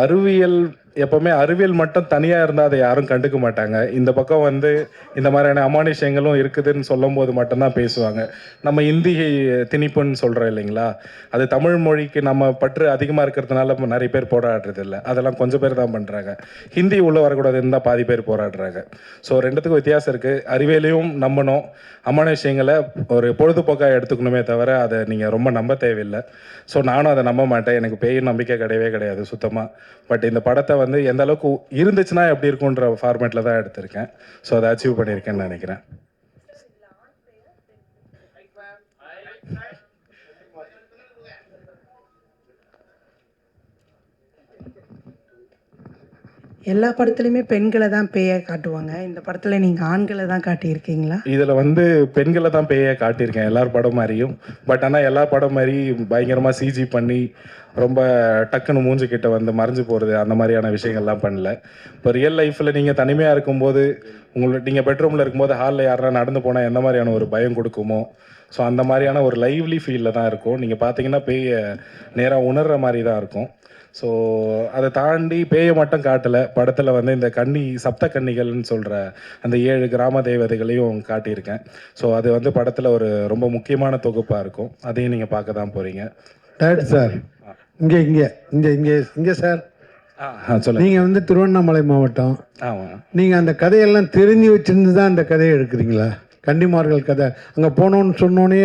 அறிவியல் எப்போவுமே அறிவியல் மட்டும் தனியாக இருந்தால் அதை யாரும் கண்டுக்க மாட்டாங்க. இந்த பக்கம் வந்து இந்த மாதிரியான அமானுஷங்களும் இருக்குதுன்னு சொல்லும் போது மட்டும்தான் பேசுவாங்க. நம்ம இந்தி திணிப்புன்னு சொல்கிறோம் இல்லைங்களா, அது தமிழ் மொழிக்கு நம்ம பற்று அதிகமாக இருக்கிறதுனால நிறைய பேர் போராடுறது இல்லை. அதெல்லாம் கொஞ்சம் பேர் தான் பண்ணுறாங்க. ஹிந்தி உள்ளே வரக்கூடாதுன்னு தான் பாதி பேர் போராடுறாங்க. ஸோ ரெண்டுத்துக்கும் வித்தியாசம் இருக்குது. அறிவியலையும் நம்பணும், அமானுஷங்களை ஒரு பொழுதுபோக்காக எடுத்துக்கணுமே தவிர அதை நீங்கள் ரொம்ப நம்ப தேவையில்லை. ஸோ நானும் அதை நம்ப மாட்டேன். எனக்கு பேய் நம்பிக்கை கிடையவே கிடையாது சுத்தமாக. பட் இந்த படத்தை வந்து எந்த அளவுக்கு இருந்துச்சுன்னா எப்படி இருக்குன்ற ஃபார்மேட்டில் தான் எடுத்திருக்கேன். ஸோ அதை அச்சீவ் பண்ணியிருக்கேன்னு நினைக்கிறேன். எல்லா படத்துலையுமே பெண்களை தான் பேயை காட்டுவாங்க, இந்த படத்தில் நீங்கள் ஆண்களை தான் காட்டியிருக்கீங்களா? இதில் வந்து பெண்களை தான் பேயை காட்டியிருக்கேன் எல்லார் படம் மாதிரியும். பட் ஆனால் எல்லா படம் மாதிரி பயங்கரமாக சிஜி பண்ணி ரொம்ப டக்குன்னு மூஞ்சிக்கிட்ட வந்து மறைஞ்சு போகிறது அந்த மாதிரியான விஷயங்கள்லாம் பண்ணல. இப்போ ரியல் லைஃப்பில் நீங்கள் தனிமையாக இருக்கும்போது, நீங்கள் பெட்ரூமில் இருக்கும்போது ஹாலில் யாரெல்லாம் நடந்து போனால் எந்த மாதிரியான ஒரு பயம் கொடுக்குமோ, ஸோ அந்த மாதிரியான ஒரு லைவ்லி ஃபீலில் தான் இருக்கும். நீங்கள் பார்த்தீங்கன்னா பேயை நேராக உணர்கிற மாதிரி தான் இருக்கும். ஸோ அதை தாண்டி பேயை மட்டும் காட்டலை படத்தில் வந்து இந்த சப்த கன்னிகள்னு சொல்கிற அந்த 7 கிராம தேவதைகளையும் காட்டியிருக்கேன். ஸோ அது வந்து படத்தில் ஒரு ரொம்ப முக்கியமான தொகுப்பாக இருக்கும். அதையும் நீங்கள் பார்க்க தான் போகிறீங்க. டேரக்டர் சார், இங்கே சார், சொல்லுங்கள். நீங்கள் வந்து திருவண்ணாமலை மாவட்டம். ஆமாம். நீங்கள் அந்த கதையெல்லாம் தெரிஞ்சு வச்சுருந்து தான் அந்த கதையை எடுக்கிறீங்களா? கன்னிமார்கள் கதை அங்கே போனோன்னு சொன்னோன்னே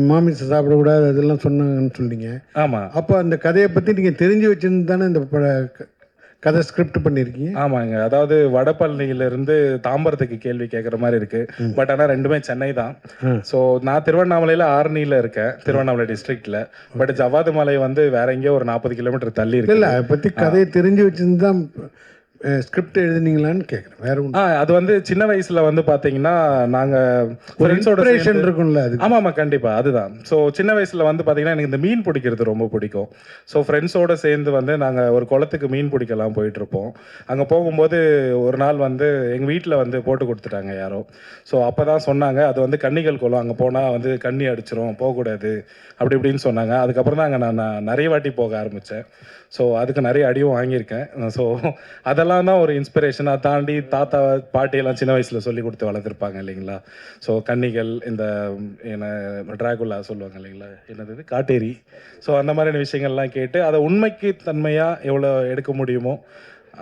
மாமிசம் சாப்பிடக்கூடாது அதெல்லாம் சொன்னாங்கன்னு சொன்னீங்க. ஆமாம். அப்போ அந்த கதையை பற்றி நீங்கள் தெரிஞ்சு வச்சுருந்து தானே இந்த கதை ஸ்கிரிப்ட் பண்ணியிருக்கீங்க? ஆமாங்க. அதாவது வடபழனியிலிருந்து தாம்பரத்துக்கு கேள்வி கேட்குற மாதிரி இருக்குது. பட் ஆனால் ரெண்டுமே சென்னை தான். ஸோ நான் திருவண்ணாமலையில் ஆரணியில் இருக்கேன், திருவண்ணாமலை டிஸ்ட்ரிக்டில். பட் ஜவ்வாது மலை வந்து வேற எங்கேயோ ஒரு 40 கிலோமீட்டர் தள்ளி இருக்கு. இல்லை, அதை பற்றி கதையை தெரிஞ்சு வச்சுருந்து தான் ஸ்கிரிப்ட் எழுதுனீங்களான்னு கேட்குறேன், வேற ஒன்று. அது வந்து சின்ன வயசில் வந்து பார்த்தீங்கன்னா நாங்கள் ஒரு இன்ஸ்பிரேஷன் இருக்கும்ல அது. ஆமாம் ஆமாம் கண்டிப்பாக அதுதான். ஸோ சின்ன வயசில் வந்து பார்த்தீங்கன்னா எனக்கு இந்த மீன் பிடிக்கிறது ரொம்ப பிடிக்கும். ஸோ ஃப்ரெண்ட்ஸோடு சேர்ந்து வந்து நாங்கள் ஒரு குளத்துக்கு மீன் பிடிக்கலாம் போயிட்டுருப்போம். அங்கே போகும்போது ஒரு நாள் வந்து எங்கள் வீட்டில் வந்து போட்டு கொடுத்துட்டாங்க யாரோ. ஸோ அப்போ தான் சொன்னாங்க அது வந்து கன்னிகள் குளம், அங்கே போனால் வந்து கண்ணி அடிச்சிரும், போகக்கூடாது அப்படி இப்படின்னு சொன்னாங்க. அதுக்கப்புறம் தான் அங்கே நான் நிறைய வாட்டி போக ஆரம்பித்தேன். ஸோ அதுக்கு நிறைய அடியும் வாங்கியிருக்கேன். ஸோ அதெல்லாம் தான் ஒரு இன்ஸ்பிரேஷனாக தாண்டி தாத்தா பாட்டியெல்லாம் சின்ன வயசில் சொல்லி கொடுத்து வளர்த்துருப்பாங்க இல்லைங்களா. ஸோ கன்னிகள், இந்த என்ன ட்ராகுலா சொல்லுவாங்க இல்லைங்களா, என்னது காட்டேரி. ஸோ அந்த மாதிரியான விஷயங்கள்லாம் கேட்டு அதை உண்மைக்கு தன்மையாக எவ்வளோ எடுக்க முடியுமோ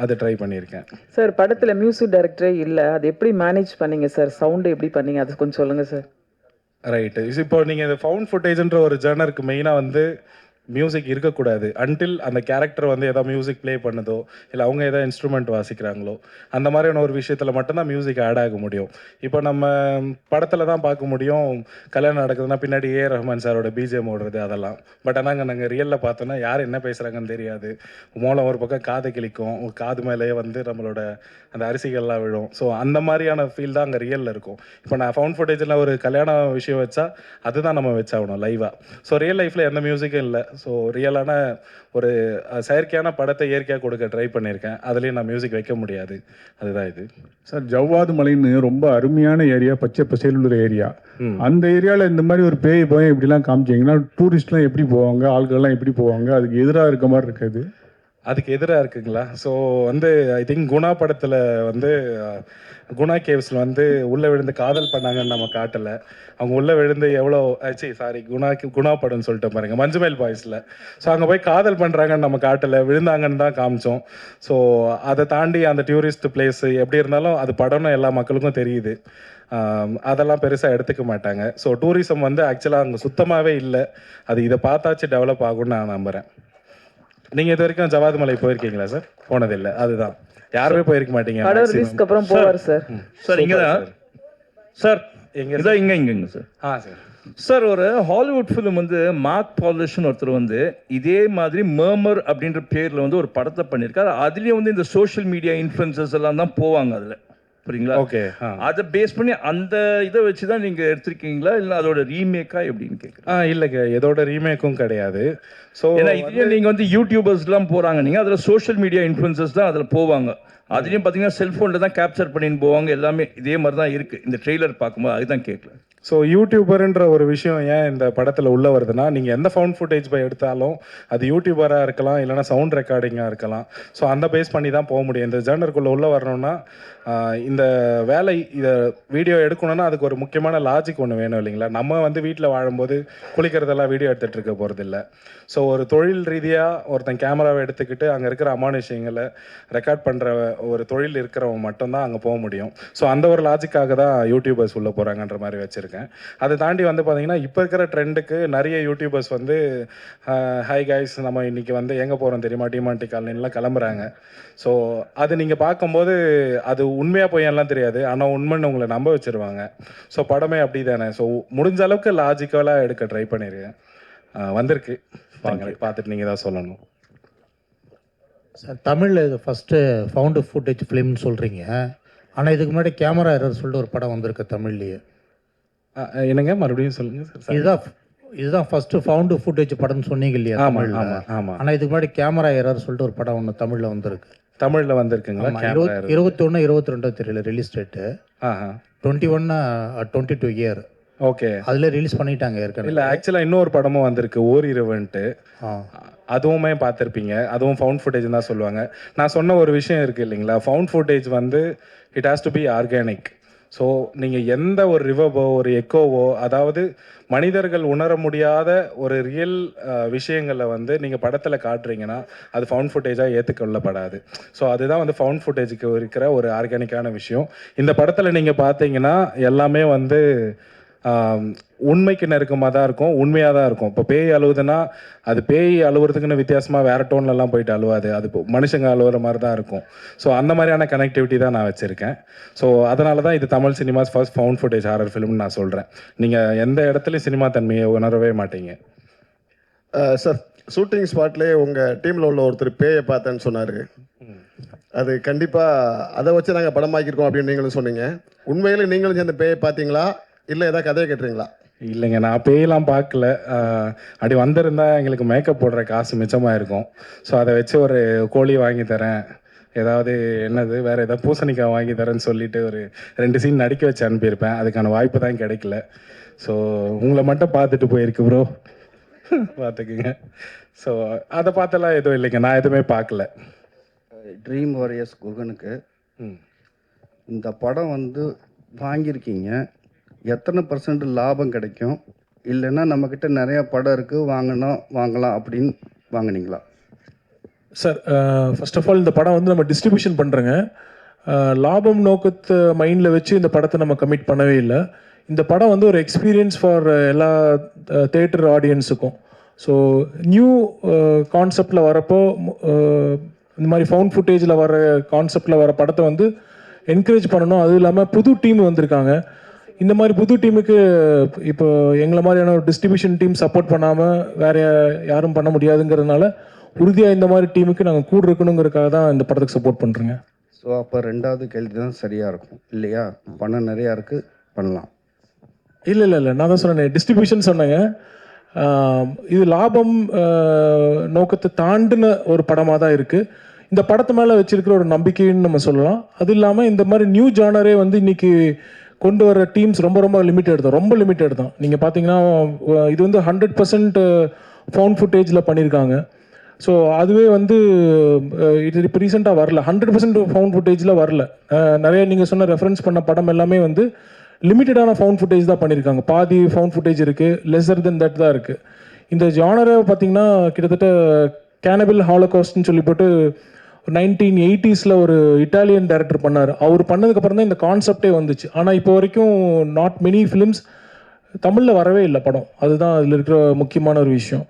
அதை ட்ரை பண்ணியிருக்கேன். சார் படத்தில் மியூசிக் டைரக்டரே இல்லை, அது எப்படி மேனேஜ் பண்ணீங்க சார்? சவுண்டு எப்படி பண்ணீங்க, அது கொஞ்சம் சொல்லுங்கள் சார். ரைட்டு. இப்போ நீங்கள் இந்த ஃபவுண்ட் ஃபுட்டேஜ்ன்ற ஒரு ஜர்னருக்கு மெயினாக வந்து மியூசிக் இருக்கக்கூடாது அன்டில் அந்த கேரக்டர் வந்து எதாவது மியூசிக் ப்ளே பண்ணுதோ இல்லை அவங்க எதாவது இன்ஸ்ட்ருமெண்ட் வாசிக்கிறாங்களோ அந்த மாதிரியான ஒரு விஷயத்தில் மட்டும்தான் மியூசிக் ஆட் ஆக முடியும். இப்போ நம்ம படத்தில் தான் பார்க்க முடியும், கல்யாணம் நடக்குதுன்னா பின்னாடி ஏ ரஹ்மான் சாரோட பிஜிஎம் ஓடுறது அதெல்லாம். பட் ஆனால் நாங்கள் ரியலில் பார்த்தோன்னா யார் என்ன பேசுகிறாங்கன்னு தெரியாது. மூலம் ஒரு பக்கம் காதை கிளிக்கும், காது மேலேயே வந்து நம்மளோட அந்த அரிசிகள்லாம் விழும். ஸோ அந்த மாதிரியான ஃபீல் தான் அங்கே ரியலில் இருக்கும். இப்போ நான் ஃபவுண்ட் ஃபுட்டேஜில் ஒரு கல்யாண விஷயம் வச்சா அதுதான் நம்ம வச்சாகணும் லைவாக. ஸோ ரியல் லைஃப்பில் எந்த மியூசிக்கும் இல்லை. ஸோ ரியலான ஒரு செயற்கையான படத்தை இயற்கையாக கொடுக்க ட்ரை பண்ணியிருக்கேன். அதுலேயும் நான் மியூசிக் வைக்க முடியாது, அதுதான் இது. சார் ஜவ்வாது மலைன்னு ரொம்ப அருமையான ஏரியா, பச்சை பசேலுள்ள ஏரியா. அந்த ஏரியாவில் இந்த மாதிரி ஒரு பேய் போய் இப்படிலாம் காமிச்சிங்கன்னா டூரிஸ்ட்லாம் எப்படி போவாங்க, ஆட்கள்லாம் எப்படி போவாங்க? அதுக்கு எதிராக இருக்க மாதிரி இருக்காது? அதுக்கு எதிராக இருக்குங்களா? ஸோ வந்து ஐ திங்க் குணா படத்தில் வந்து குணா கேவ்ஸில் வந்து உள்ளே விழுந்து காதல் பண்ணாங்கன்னு நம்ம காட்டலை. அவங்க உள்ளே விழுந்து எவ்வளோ குணா படம்னு சொல்லிட்டு பாருங்கள், மஞ்சுமேல் பாய்ஸில். ஸோ அங்கே போய் காதல் பண்ணுறாங்கன்னு நம்ம காட்டலை, விழுந்தாங்கன்னு தான் காமிச்சோம். ஸோ அதை தாண்டி அந்த டூரிஸ்ட் பிளேஸு எப்படி இருந்தாலும் அது படம்னு எல்லா மக்களுக்கும் தெரியுது. அதெல்லாம் பெருசாக எடுத்துக்க மாட்டாங்க. ஸோ டூரிசம் வந்து ஆக்சுவலாக அங்கே சுத்தமாகவே இல்லை. அது இதை பார்த்தாச்சு டெவலப் ஆகும்னு நான் நம்புகிறேன். நீங்கள் இது வரைக்கும் ஜவ்வாது மலை போயிருக்கீங்களா சார்? போனதில்லை, அதுதான். யாருமே போயிருக்க மாட்டீங்க. அப்புறம் போவார் சார். சார் இங்கே தான் சார், எங்கே இதான் இங்கே சார். சார் சார் ஒரு ஹாலிவுட் ஃபிலிம் வந்து மார்க் பாலிஷ்னு ஒருத்தர் வந்து இதே மாதிரி மர்மர் அப்படின்ற பேரில் வந்து ஒரு படத்தை பண்ணியிருக்காரு. அதுலேயும் வந்து இந்த சோஷியல் மீடியா இன்ஃப்ளூயன்சர்ஸ் எல்லாம் தான் போவாங்க அதில், புரியுங்களா? ஓகே. அதை பேஸ் பண்ணி அந்த இதை வச்சு தான் நீங்கள் எடுத்திருக்கீங்களா இல்லை அதோட ரீமேக்கா எப்படின்னு கேட்குறேன். இல்லைங்க, எதோட ரீமேக்கும் கிடையாது. ஸோ ஏன்னா இதுலேயும் நீங்கள் வந்து யூடியூபர்ஸ்லாம் போகிறாங்க, நீங்கள் அதில் சோஷியல் மீடியா இன்ஃப்ளூயன்சர்ஸ் தான் அதில் போவாங்க. அதுலேயும் பார்த்தீங்கன்னா செல்ஃபோனில் தான் கேப்சர் பண்ணின்னு போவாங்க. எல்லாமே இதே மாதிரி தான் இருக்குது இந்த ட்ரெய்லர் பார்க்கும்போது, அதுதான் கேட்கல. ஸோ யூடியூபர்ன்ற ஒரு விஷயம் ஏன் இந்த படத்தில் உள்ளே வருதுன்னா, நீங்கள் எந்த ஃபவுண்ட் ஃபுட்டேஜ் போய் எடுத்தாலும் அது யூடியூபராக இருக்கலாம், இல்லைனா சவுண்ட் ரெக்கார்டிங்காக இருக்கலாம். ஸோ அந்த பேஸ் பண்ணி தான் போக முடியும். இந்த ஜேர்னருக்குள்ளே உள்ளே வரணும்னா இந்த வேலை, இதை வீடியோ எடுக்கணும்னா அதுக்கு ஒரு முக்கியமான லாஜிக் ஒன்று வேணும் இல்லைங்களா. நம்ம வந்து வீட்டில் வாழும்போது குளிக்கிறதெல்லாம் வீடியோ எடுத்துகிட்டு இருக்க போகிறதில்ல. ஸோ ஒரு தொழில் ரீதியாக ஒருத்தன் கேமராவை எடுத்துக்கிட்டு அங்கே இருக்கிற அமானுஷங்களை ரெக்கார்ட் பண்ணுற ஒரு தொழில் இருக்கிறவங்க மட்டும்தான் அங்கே போக முடியும். ஸோ அந்த ஒரு லாஜிக்காக தான் யூடியூபர்ஸ் உள்ளே போகிறாங்கன்ற மாதிரி வச்சுருக்கேன். அதை தாண்டி வந்து பார்த்திங்கன்னா இப்போ இருக்கிற ட்ரெண்டுக்கு நிறைய யூடியூபர்ஸ் வந்து ஹாய் கைஸ் நம்ம இன்றைக்கி வந்து எங்கே போகிறோம் தெரியுமா, டிமாண்டி காலனிலாம் கிளம்புறாங்க. ஸோ அது நீங்கள் பார்க்கும்போது அது உண்மையாக போயெல்லாம் தெரியாது, ஆனால் உண்மைன்னு உங்களை நம்ப வச்சுருவாங்க. ஸோ படமே அப்படி தானே. ஸோ முடிஞ்ச அளவுக்கு லாஜிக்கலாக எடுக்க ட்ரை பண்ணியிருக்கேன். வந்திருக்கு, பார்த்துட்டு நீங்கள் தான் சொல்லணும். சார் தமிழில் இது ஃபஸ்ட்டு ஃபவுண்டு ஃபுட்டேஜ் ஃபிலிம்னு சொல்கிறீங்க, ஆனால் இதுக்கு முன்னாடி கேமரா எரர் சொல்லிட்டு ஒரு படம் வந்திருக்கு தமிழ்லேயே. என்னங்க மறுபடியும் சொல்லுங்கள் சார். இதுதான் ஃபஸ்ட்டு ஃபவுண்டு ஃபுட்டேஜ் படம்னு சொன்னீங்க இல்லையா? ஆமாம் ஆமாம். ஆனால் இதுக்கு முன்னாடி கேமரா எரர் சொல்லிட்டு ஒரு படம் ஒன்று தமிழில் வந்திருக்கு. தமிழில் வந்திருக்குங்களா? 21 22 தெரியல ரிலீஸ் டேட்டு. 21 22 இயர். ஓகே, அதில் ரிலீஸ் பண்ணிட்டாங்க ஏற்கனவே. இல்லை ஆக்சுவலாக இன்னொரு படமும் வந்திருக்கு, ஓரிரவன்ட்டு. அதுவுமே பார்த்துருப்பீங்க. அதுவும் ஃபவுண்ட் ஃபுட்டேஜ் தான் சொல்லுவாங்க. நான் சொன்ன ஒரு விஷயம் இருக்குது இல்லைங்களா, ஃபவுண்ட் ஃபுட்டேஜ் வந்து it has to be organic. So நீங்கள் எந்த ஒரு ரிவர்வோ ஒரு எக்கோவோ, அதாவது மனிதர்கள் உணர முடியாத ஒரு ரியல் விஷயங்களை வந்து நீங்கள் படத்தில் காட்டுறீங்கன்னா அது ஃபவுண்ட் ஃபுட்டேஜாக ஏற்றுக்கொள்ளப்படாது. ஸோ அதுதான் வந்து ஃபவுண்ட் ஃபுட்டேஜுக்கு இருக்கிற ஒரு ஆர்கானிக்கான விஷயம். இந்த படத்தில் நீங்கள் பார்த்தீங்கன்னா எல்லாமே வந்து உண்மைக்கு நெருக்கமாக தான் இருக்கும், உண்மையாக தான் இருக்கும். இப்போ பேய் அழுவுதுன்னா அது பேய் அழுவுறதுக்குன்னு வித்தியாசமாக வேறு டோன்லலாம் போயிட்டு அழுவாது, அது மனுஷங்க அழுவுற மாதிரி தான் இருக்கும். ஸோ அந்த மாதிரியான கனெக்டிவிட்டி தான் நான் வச்சுருக்கேன். ஸோ அதனால தான் இது Tamil cinema's first found footage horror ஃபிலிம்னு நான் சொல்கிறேன். நீங்கள் எந்த இடத்துலையும் சினிமா தன்மையை உணரவே மாட்டீங்க. சார் ஷூட்டிங் ஸ்பாட்லேயே உங்கள் டீமில் உள்ள ஒருத்தர் பேயை பார்த்தேன்னு சொன்னார். அது கண்டிப்பாக அதை வச்சு நாங்கள் படமாக்கியிருக்கோம் அப்படின்னு நீங்களும் சொன்னீங்க. உண்மையிலே நீங்களும் சேர்ந்த பேயை பார்த்தீங்களா இல்லை ஏதாவது கதையை கேட்டுறீங்களா? இல்லைங்க, நான் பேயெல்லாம் பார்க்கல. அப்படி வந்திருந்தா எங்களுக்கு மேக்கப் போடுற காசு மிச்சமாக இருக்கும். ஸோ அதை வச்சு ஒரு கோழி வாங்கி தரேன், ஏதாவது என்னது வேறு ஏதாவது பூசணிக்காய் வாங்கி தரேன்னு சொல்லிட்டு ஒரு 2 சீன் நடிக்க வச்சு அனுப்பியிருப்பேன். அதுக்கான வாய்ப்பு தான் கிடைக்கல. ஸோ உங்களை மட்டும் பார்த்துட்டு போயிருக்கு ப்ரோ, பார்த்துக்குங்க. ஸோ அதை பார்த்தெல்லாம் எதுவும் இல்லைங்க, நான் எதுவுமே பார்க்கல. ட்ரீம் வாரியர்ஸ் குகனுக்கு இந்த படம் வந்து வாங்கியிருக்கீங்க, எத்தனை % லாபம் கிடைக்கும்? இல்லைன்னா நம்மக்கிட்ட நிறையா படம் இருக்குது வாங்கலாம் அப்படின்னு வாங்கினீங்களா? சார், ஃபர்ஸ்ட் ஆஃப் ஆல் இந்த படம் வந்து நம்ம டிஸ்ட்ரிபியூஷன் பண்ணுறோங்க. லாபம் நோக்கத்தை மைண்டில் வச்சு இந்த படத்தை நம்ம கமிட் பண்ணவே இல்லை. இந்த படம் வந்து ஒரு எக்ஸ்பீரியன்ஸ் ஃபார் எல்லா தேட்டர் ஆடியன்ஸுக்கும். ஸோ நியூ கான்செப்டில் வரப்போ இந்த மாதிரி ஃபவுண்ட் ஃபுட்டேஜில் வர கான்செப்டில் வர படத்தை வந்து என்கரேஜ் பண்ணணும். அதுவும் இல்லாமல் புது டீம் வந்திருக்காங்க. இந்த மாதிரி புது டீமுக்கு இப்போ எங்களை மாதிரியான ஒரு டிஸ்ட்ரிபியூஷன் டீம் சப்போர்ட் பண்ணாமல் வேறு யாரும் பண்ண முடியாதுங்கிறதுனால உறுதியாக இந்த மாதிரி டீமுக்கு நாங்கள் கூட இருக்கணுங்கிறதுக்காக தான் இந்த படத்துக்கு சப்போர்ட் பண்ணுறோங்க. ஸோ அப்போ 2வது கேள்வி தான் சரியாக இருக்கும் இல்லையா? பணம் நிறையா இருக்குது, பண்ணலாம். இல்லை, நான் தான் சொன்னேன், டிஸ்ட்ரிபியூஷன் சொன்னேங்க. இது லாபம் நோக்கத்தை தாண்டின ஒரு படமாக தான் இருக்குது. இந்த படத்து மேலே வச்சிருக்கிற ஒரு நம்பிக்கைன்னு நம்ம சொல்லலாம். அது இல்லாமல் இந்த மாதிரி நியூ ஜானரே வந்து இன்னைக்கு கொண்டு வர டீம்ஸ் ரொம்ப லிமிட்டட் தான். நீங்கள் பார்த்தீங்கன்னா இது வந்து 100% ஃபவுண்ட் ஃபுட்டேஜில் பண்ணியிருக்காங்க. ஸோ அதுவே வந்து இது இப்போ ரீசெண்டாக வரல, 100% ஃபவுண்ட் ஃபுட்டேஜில் வரல. நிறைய நீங்கள் சொன்ன ரெஃபரன்ஸ் பண்ண படம் எல்லாமே வந்து லிமிட்டடான ஃபவுண்ட் ஃபுட்டேஜ் தான் பண்ணியிருக்காங்க. பாதி ஃபவுண்ட் ஃபுட்டேஜ் இருக்குது, லெஸர் தென் தட் தான் இருக்குது. இந்த ஜானரை பார்த்தீங்கன்னா கிட்டத்தட்ட கேனபிள் ஹாலோகாஸ்ட்னு சொல்லி போட்டு 1980s ஒரு இட்டாலியன் டைரக்டர் பண்ணார். அவர் பண்ணதுக்கப்புறம் தான் இந்த கான்செப்டே வந்துச்சு. ஆனால் இப்போ வரைக்கும் நாட் மெனி ஃபிலிம்ஸ் தமிழில் வரவே இல்லை படம். அதுதான் அதில் இருக்கிற முக்கியமான ஒரு விஷயம்.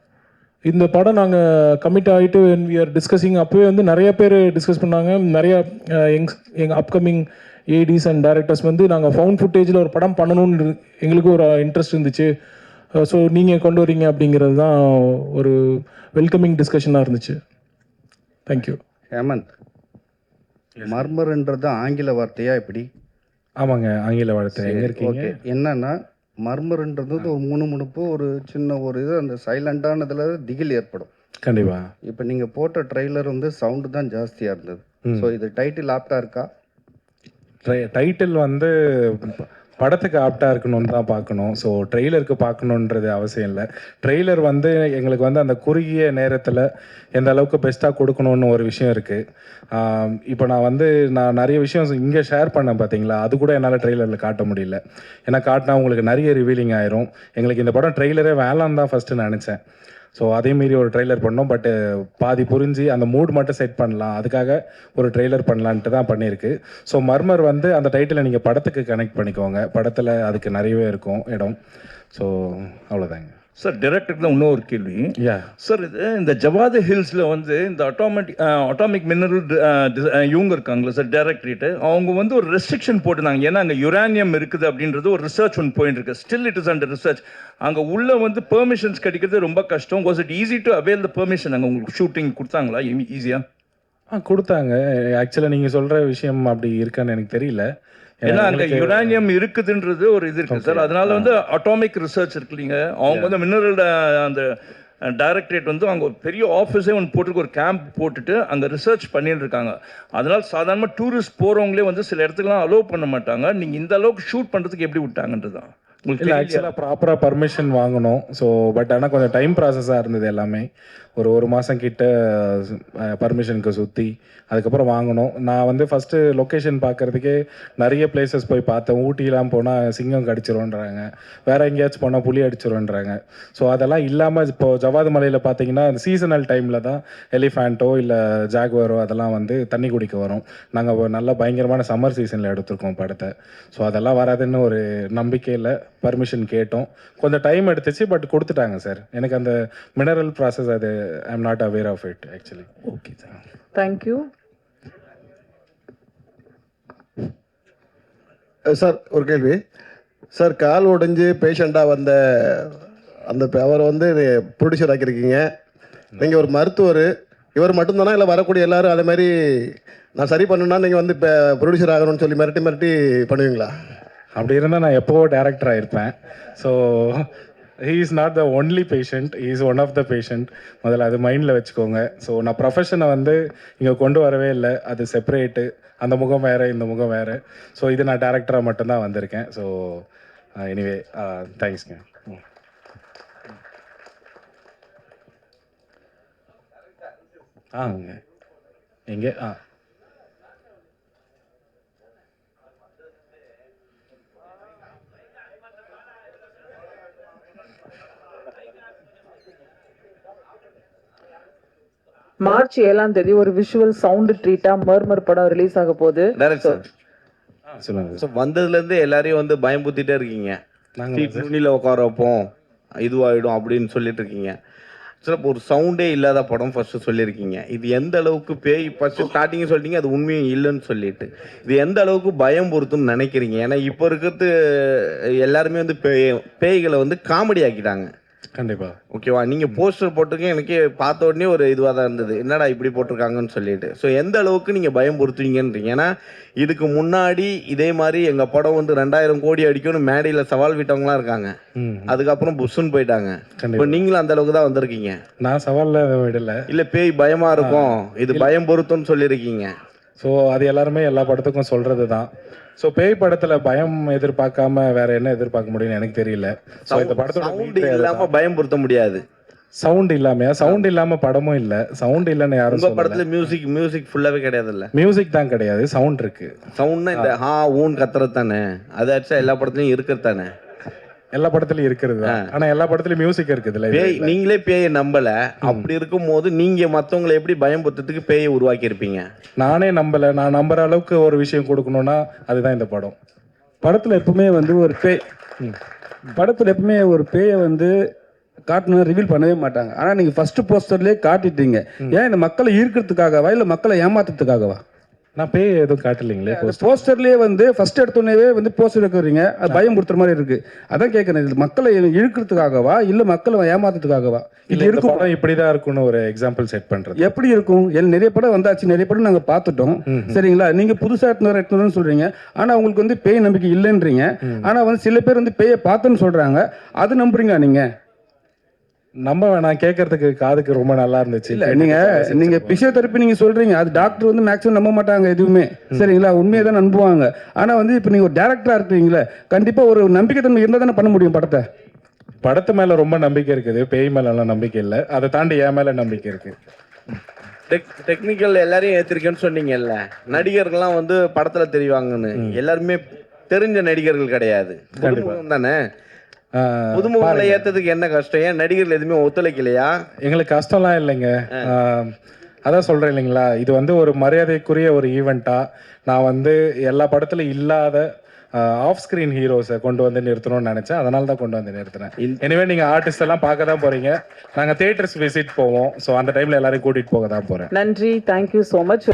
இந்த படம் நாங்கள் கமிட் ஆகிட்டு வி ஆர் டிஸ்கஸிங், அப்போவே வந்து நிறைய பேர் டிஸ்கஸ் பண்ணாங்க. நிறைய எங்கள் அப்கமிங் ஏடிஸ் அண்ட் டைரக்டர்ஸ் வந்து நாங்கள் ஃபவுண்ட் ஃபுட்டேஜில் ஒரு படம் பண்ணணும்னு எங்களுக்கு ஒரு இன்ட்ரெஸ்ட் இருந்துச்சு. ஸோ நீங்கள் கொண்டு வரீங்க அப்படிங்கிறது தான் ஒரு வெல்கமிங் டிஸ்கஷனாக இருந்துச்சு. தேங்க்யூ. ஹேமந்த், மர்மர்ன்றது ஆங்கில வார்த்தையா எப்படி? ஆமாங்க, ஆங்கில வார்த்தை. எங்கே இருக்கீங்க? ஓகே, என்னன்னா மர்மர்ன்றது ஒரு முணுமுணுப்பு, ஒரு சின்ன ஒரு இது, அந்த சைலண்டானதுல திகில் ஏற்படும். கண்டிப்பா. இப்போ நீங்கள் போட்ட ட்ரெய்லர் வந்து சவுண்டு தான் ஜாஸ்தியாக இருந்தது. ஸோ இது டைட்டில் ஆப்டா இருக்கா? டைட்டில் வந்து படத்துக்கு ஆப்டாக இருக்கணும்னு தான் பார்க்கணும். ஸோ ட்ரெய்லருக்கு பார்க்கணுன்றது அவசியம் இல்லை. ட்ரெய்லர் வந்து எங்களுக்கு வந்து அந்த குறுகிய நேரத்தில் எந்த அளவுக்கு பெஸ்ட்டாக கொடுக்கணுன்னு ஒரு விஷயம் இருக்குது. இப்போ நான் நிறைய விஷயம் இங்கே ஷேர் பண்ணேன் பார்த்தீங்களா, அது கூட என்னால் ட்ரெய்லரில் காட்ட முடியல. ஏன்னா காட்டினா உங்களுக்கு நிறைய ரிவீலிங் ஆயிரும். எங்களுக்கு இந்த படம் ட்ரெய்லரே வேணான்னு தான் ஃபஸ்ட்டு நினச்சேன். ஸோ அதேமாரி ஒரு ட்ரெய்லர் பண்ணோம். பட்டு பாதி புரிஞ்சு அந்த மூட் மட்டும் செட் பண்ணலாம், அதுக்காக ஒரு ட்ரெய்லர் பண்ணலான்ட்டு தான் பண்ணியிருக்கு. ஸோ மர்மர் வந்து அந்த டைட்டிலை நீங்கள் படத்துக்கு கனெக்ட் பண்ணிக்கோங்க. படத்தில் அதுக்கு நிறையவே இருக்கும் இடம். ஸோ அவ்வளோதாங்க சார். டைரக்டருக்கு தான் இன்னொரு கேள்வி சார். இது இந்த ஜவாது ஹில்ஸில் வந்து இந்த அட்டாமிக் மினரல் இவங்க இருக்காங்களா சார், டைரக்டரேட்டு, அவங்க வந்து ஒரு ரெஸ்ட்ரிக்ஷன் போட்டுருந்தாங்க. ஏன்னா அங்கே யுரேனியம் இருக்குது அப்படின்றது ஒரு ரிசர்ச் ஒன்று போயிட்டு இருக்கு. Still it is under research. அங்கே உள்ள வந்து பெர்மிஷன்ஸ் கிடைக்கிறது ரொம்ப கஷ்டம். Was it easy to avail the permission? அங்கே உங்களுக்கு ஷூட்டிங் கொடுத்தாங்களா ஈஸியாக? கொடுத்தாங்க. ஆக்சுவலாக நீங்கள் சொல்கிற விஷயம் அப்படி இருக்கான்னு எனக்கு தெரியல. ஏன்னா அங்கே யுரேனியம் இருக்குதுன்றது ஒரு இது இருக்குது சார். அதனால வந்து அட்டாமிக் ரிசர்ச் இருக்கு இல்லைங்க, அவங்க வந்து மினரல் அந்த டைரக்டரேட் வந்து அவங்க பெரிய ஆஃபீஸே ஒன்று போட்டுருக்கு, ஒரு கேம்ப் போட்டுட்டு அங்கே ரிசர்ச் பண்ணிட்டு இருக்காங்க. அதனால சாதாரணமாக டூரிஸ்ட் போகிறவங்களே வந்து சில இடத்துக்குலாம் அலோவ் பண்ண மாட்டாங்க. நீங்கள் இந்த அளவுக்கு ஷூட் பண்ணுறதுக்கு எப்படி விட்டாங்கன்றது தான் இல்லை. ஆக்சுவலாக ப்ராப்பராக பர்மிஷன் வாங்கணும். ஸோ பட் ஆனால் கொஞ்சம் டைம் ப்ராசஸாக இருந்தது. எல்லாமே ஒரு மாதம் கிட்ட பர்மிஷனுக்கு சுற்றி அதுக்கப்புறம் வாங்கணும். நான் வந்து ஃபஸ்ட்டு லொக்கேஷன் பார்க்குறதுக்கே நிறைய பிளேசஸ் போய் பார்த்தேன். ஊட்டிலாம் போனால் சிங்கம் கடிச்சிரும்ன்றாங்க, வேறு எங்கேயாச்சும் போனால் புலி அடிச்சிரும்ன்றாங்க. ஸோ அதெல்லாம் இல்லாமல் இப்போது ஜவாது மலையில் பார்த்தீங்கன்னா அந்த சீசனல் டைமில் தான் எலிஃபேண்ட்டோ இல்லை ஜாகுவரோ அதெல்லாம் வந்து தண்ணி குடிக்க வரும். நாங்கள் நல்ல பயங்கரமான சம்மர் சீசனில் எடுத்திருக்கோம் படத்தை. ஸோ அதெல்லாம் வராதுன்னு ஒரு நம்பிக்கையில் பர்மிஷன் கேட்டோம். கொஞ்சம் டைம் எடுத்துச்சு, பட் கொடுத்துட்டாங்க சார். எனக்கு அந்த மினரல் ப்ராசஸ் அது I am not aware of it actually. Okay sir, thank you. Sir ஒரு கேள்வி சார். கால் உடைஞ்சு பேஷண்ட்டாக வந்த அவரை வந்து ப்ரொடியூசர் ஆக்கியிருக்கீங்க. நீங்கள் ஒரு மருத்துவர், இவர் மட்டும்தானா இல்லை வரக்கூடிய எல்லாரும் அதே மாதிரி நான் சரி பண்ணணும்னா நீங்கள் வந்து இப்போ ப்ரொடியூசர் ஆகணும்னு சொல்லி மிரட்டி பண்ணுவீங்களா? அப்படி இருந்தால் நான் எப்போவோ டேரக்டர் ஆகிருப்பேன். So he is not the only patient, he is one of the patient. முதல்ல அது மைண்டில் வச்சுக்கோங்க. ஸோ நான் ப்ரொஃபஷனை வந்து இங்கே கொண்டு வரவே இல்லை, அது செப்பரேட்டு. அந்த முகம் வேறு, இந்த முகம் வேறு. ஸோ இது நான் டேரக்டராக மட்டும்தான் வந்திருக்கேன். ஸோ எனிவே தேங்க்ஸ்ங்க. எங்கே மார்ச் 7ஆம் தேதி ஒரு விஷுவல் சவுண்ட் ட்ரீட்டா மர்மர் படம் ரிலீஸ் ஆக போகுது. சொல்லுங்க. ஸோ வந்ததுலேருந்து எல்லாரையும் வந்து பயம்புத்திட்டே இருக்கீங்க. துணியில் உட்கார வைப்போம், இதுவாகிடும் அப்படின்னு சொல்லிட்டு இருக்கீங்க. ஆக்சுவலாக இப்போ ஒரு சவுண்டே இல்லாத படம் ஃபர்ஸ்ட் சொல்லியிருக்கீங்க. இது எந்த அளவுக்கு பேய், ஃபர்ஸ்ட் ஸ்டார்டிங்கே சொல்லிட்டீங்க அது உண்மையும் இல்லைன்னு சொல்லிட்டு, இது எந்த அளவுக்கு பயம் பொறுத்துன்னு நினைக்கிறீங்க? ஏன்னா இப்போ இருக்கிறது எல்லாருமே வந்து பேய்களை வந்து காமெடி ஆக்கிட்டாங்க. கண்டிப்பாக. ஓகேவா? நீங்கள் போஸ்டர் போட்டிருக்கீங்க, எனக்கே பார்த்த உடனே ஒரு இதுவாக தான் இருந்தது, என்னடா இப்படி போட்டிருக்காங்கன்னு சொல்லிட்டு. ஸோ எந்த அளவுக்கு நீங்கள் பயம் பொறுத்துவீங்கன்றீங்க? ஏன்னா இதுக்கு முன்னாடி இதே மாதிரி எங்கள் படம் வந்து 2000 கோடி அடிக்கும்னு மேடையில் சவால் விட்டவங்களாம் இருக்காங்க. அதுக்கப்புறம் புஷ்ஷுன்னு போயிட்டாங்க. இப்போ நீங்களும் அந்த அளவுக்கு தான் வந்திருக்கீங்க. நான் சவாலில் விடலை. இல்லை பேய் பயமாக இருக்கும், இது பயம் பொறுத்துன்னு சொல்லியிருக்கீங்க. ஸோ அது எல்லாருமே எல்லா படத்துக்கும் சொல்கிறது தான். ஸோ பேய் படத்தில் பயம் எதிர்பார்க்காம வேற என்ன எதிர்பார்க்க முடியும்னு எனக்கு தெரியல. ஸோ இந்த படத்தோட சவுண்ட் இல்லாமல் பயம் பொருத்த முடியாது. சவுண்ட் இல்லாமல் படமும் இல்லை. சவுண்ட் இல்லைன்னு யாரும் உங்கள் படத்தில் மியூசிக் ஃபுல்லாகவே கிடையாது. இல்லை மியூசிக் தான் கிடையாது, சவுண்ட் இருக்கு. சவுண்ட்னா இந்த ஊன் கத்துறது தானே, அது ஆக்சுவலாக எல்லா படத்துலையும் இருக்கிறது தானே. எல்லா படத்துலயும் இருக்கிறது. ஆனா எல்லா படத்துலயும் மியூசிக் இருக்குதுல்ல. நீங்களே பேயை நம்பல, அப்படி இருக்கும் போது நீங்க மத்தவங்களை எப்படி பயம்படுத்துறதுக்கு பேயை உருவாக்கி இருப்பீங்க? நானே நம்பல, நான் நம்புற அளவுக்கு ஒரு விஷயம் கொடுக்கணும்னா அதுதான் இந்த படம். படத்துல எப்பவுமே வந்து ஒரு பேயை வந்து காட்டணும் ரிவீல் பண்ணவே மாட்டாங்க. ஆனா நீங்க ஃபர்ஸ்ட் போஸ்டர்லயே காட்டிட்டீங்க. ஏன் இந்த மக்களை ஈர்க்கிறதுக்காகவா இல்ல மக்களை ஏமாத்துறதுக்காகவா? நான் பேய் எதுவும் காட்டலைங்களே. போஸ்டர்லயே வந்து ஃபர்ஸ்ட் எடுத்தோடனே வந்து போஸ்டர் இருக்கிறீங்க, அது பயம் கொடுத்துற மாதிரி இருக்கு. அதான் கேட்கறேன், இது மக்களை இழுக்கிறதுக்காகவா இல்ல மக்களை ஏமாத்துறதுக்காகவா? இது இருக்கும் படம் இப்படிதான் இருக்கும்னு ஒரு எக்ஸாம்பிள் செட் பண்றது. எப்படி இருக்கும்? நிறைய படம் வந்தாச்சு, நிறைய படம் நாங்க பார்த்துட்டோம். சரிங்களா? நீங்க புதுசா எடுத்துன்னு சொல்றீங்க, ஆனா உங்களுக்கு வந்து பேய் நம்பிக்கை இல்லைன்றீங்க. ஆனா வந்து சில பேர் வந்து பேயை பார்த்தேன்னு சொல்றாங்க, அது நம்புறீங்க நீங்க? நம்ப வேணாம், கேட்கறதுக்கு காதுக்கு ரொம்ப நல்லா இருந்துச்சு. இல்ல நீங்க பிசியோதெரப்பி நீங்க சொல்றீங்க, அது டாக்டர் வந்து மேக்ஸிமம் நம்ப மாட்டாங்க எதுவுமே. சரிங்களா? உண்மையை தான் நம்புவாங்க. ஆனா வந்து இப்போ நீங்க ஒரு டேரக்டரா இருக்கீங்களா, கண்டிப்பா ஒரு நம்பிக்கை தன்மை இருந்தா தானே பண்ண முடியும் படத்தை. படத்து மேல ரொம்ப நம்பிக்கை இருக்குது, பேய் மேல எல்லாம் நம்பிக்கை இல்லை. அதை தாண்டி என் மேல நம்பிக்கை இருக்கு. டெக்னிக்கல் எல்லாரையும் ஏத்திருக்கேன்னு சொன்னீங்கல்ல, நடிகர்கள்லாம் வந்து படத்துல தெரிவாங்கன்னு. எல்லாருமே தெரிஞ்ச நடிகர்கள் கிடையாது தானே. புதுமுகங்களை ஏற்றதுக்கு என்ன கஷ்டம்? ஏன் நடிகர்கள் எதுவுமே ஒத்துழைக்கலையா? எங்களுக்கு கஷ்டம்லாம் இல்லைங்க. அதான் சொல்கிறேன் இல்லைங்களா, இது வந்து ஒரு மரியாதைக்குரிய ஒரு ஈவெண்ட்டாக நான் வந்து எல்லா படத்துலையும் இல்லாத ஆஃப் ஸ்க்ரீன் ஹீரோஸை கொண்டு வந்து நிறுத்தணும்னு நினச்சேன். அதனால தான் கொண்டு வந்து நிறுத்தினேன். எனவே நீங்கள் ஆர்டிஸ்ட் எல்லாம் பார்க்க தான் போகிறீங்க. நாங்கள் தியேட்டர்ஸ் விசிட் போவோம். ஸோ அந்த டைமில் எல்லாரையும் கூட்டிகிட்டு போக தான் போகிறேன். நன்றி, தேங்க்யூ ஸோ மச்.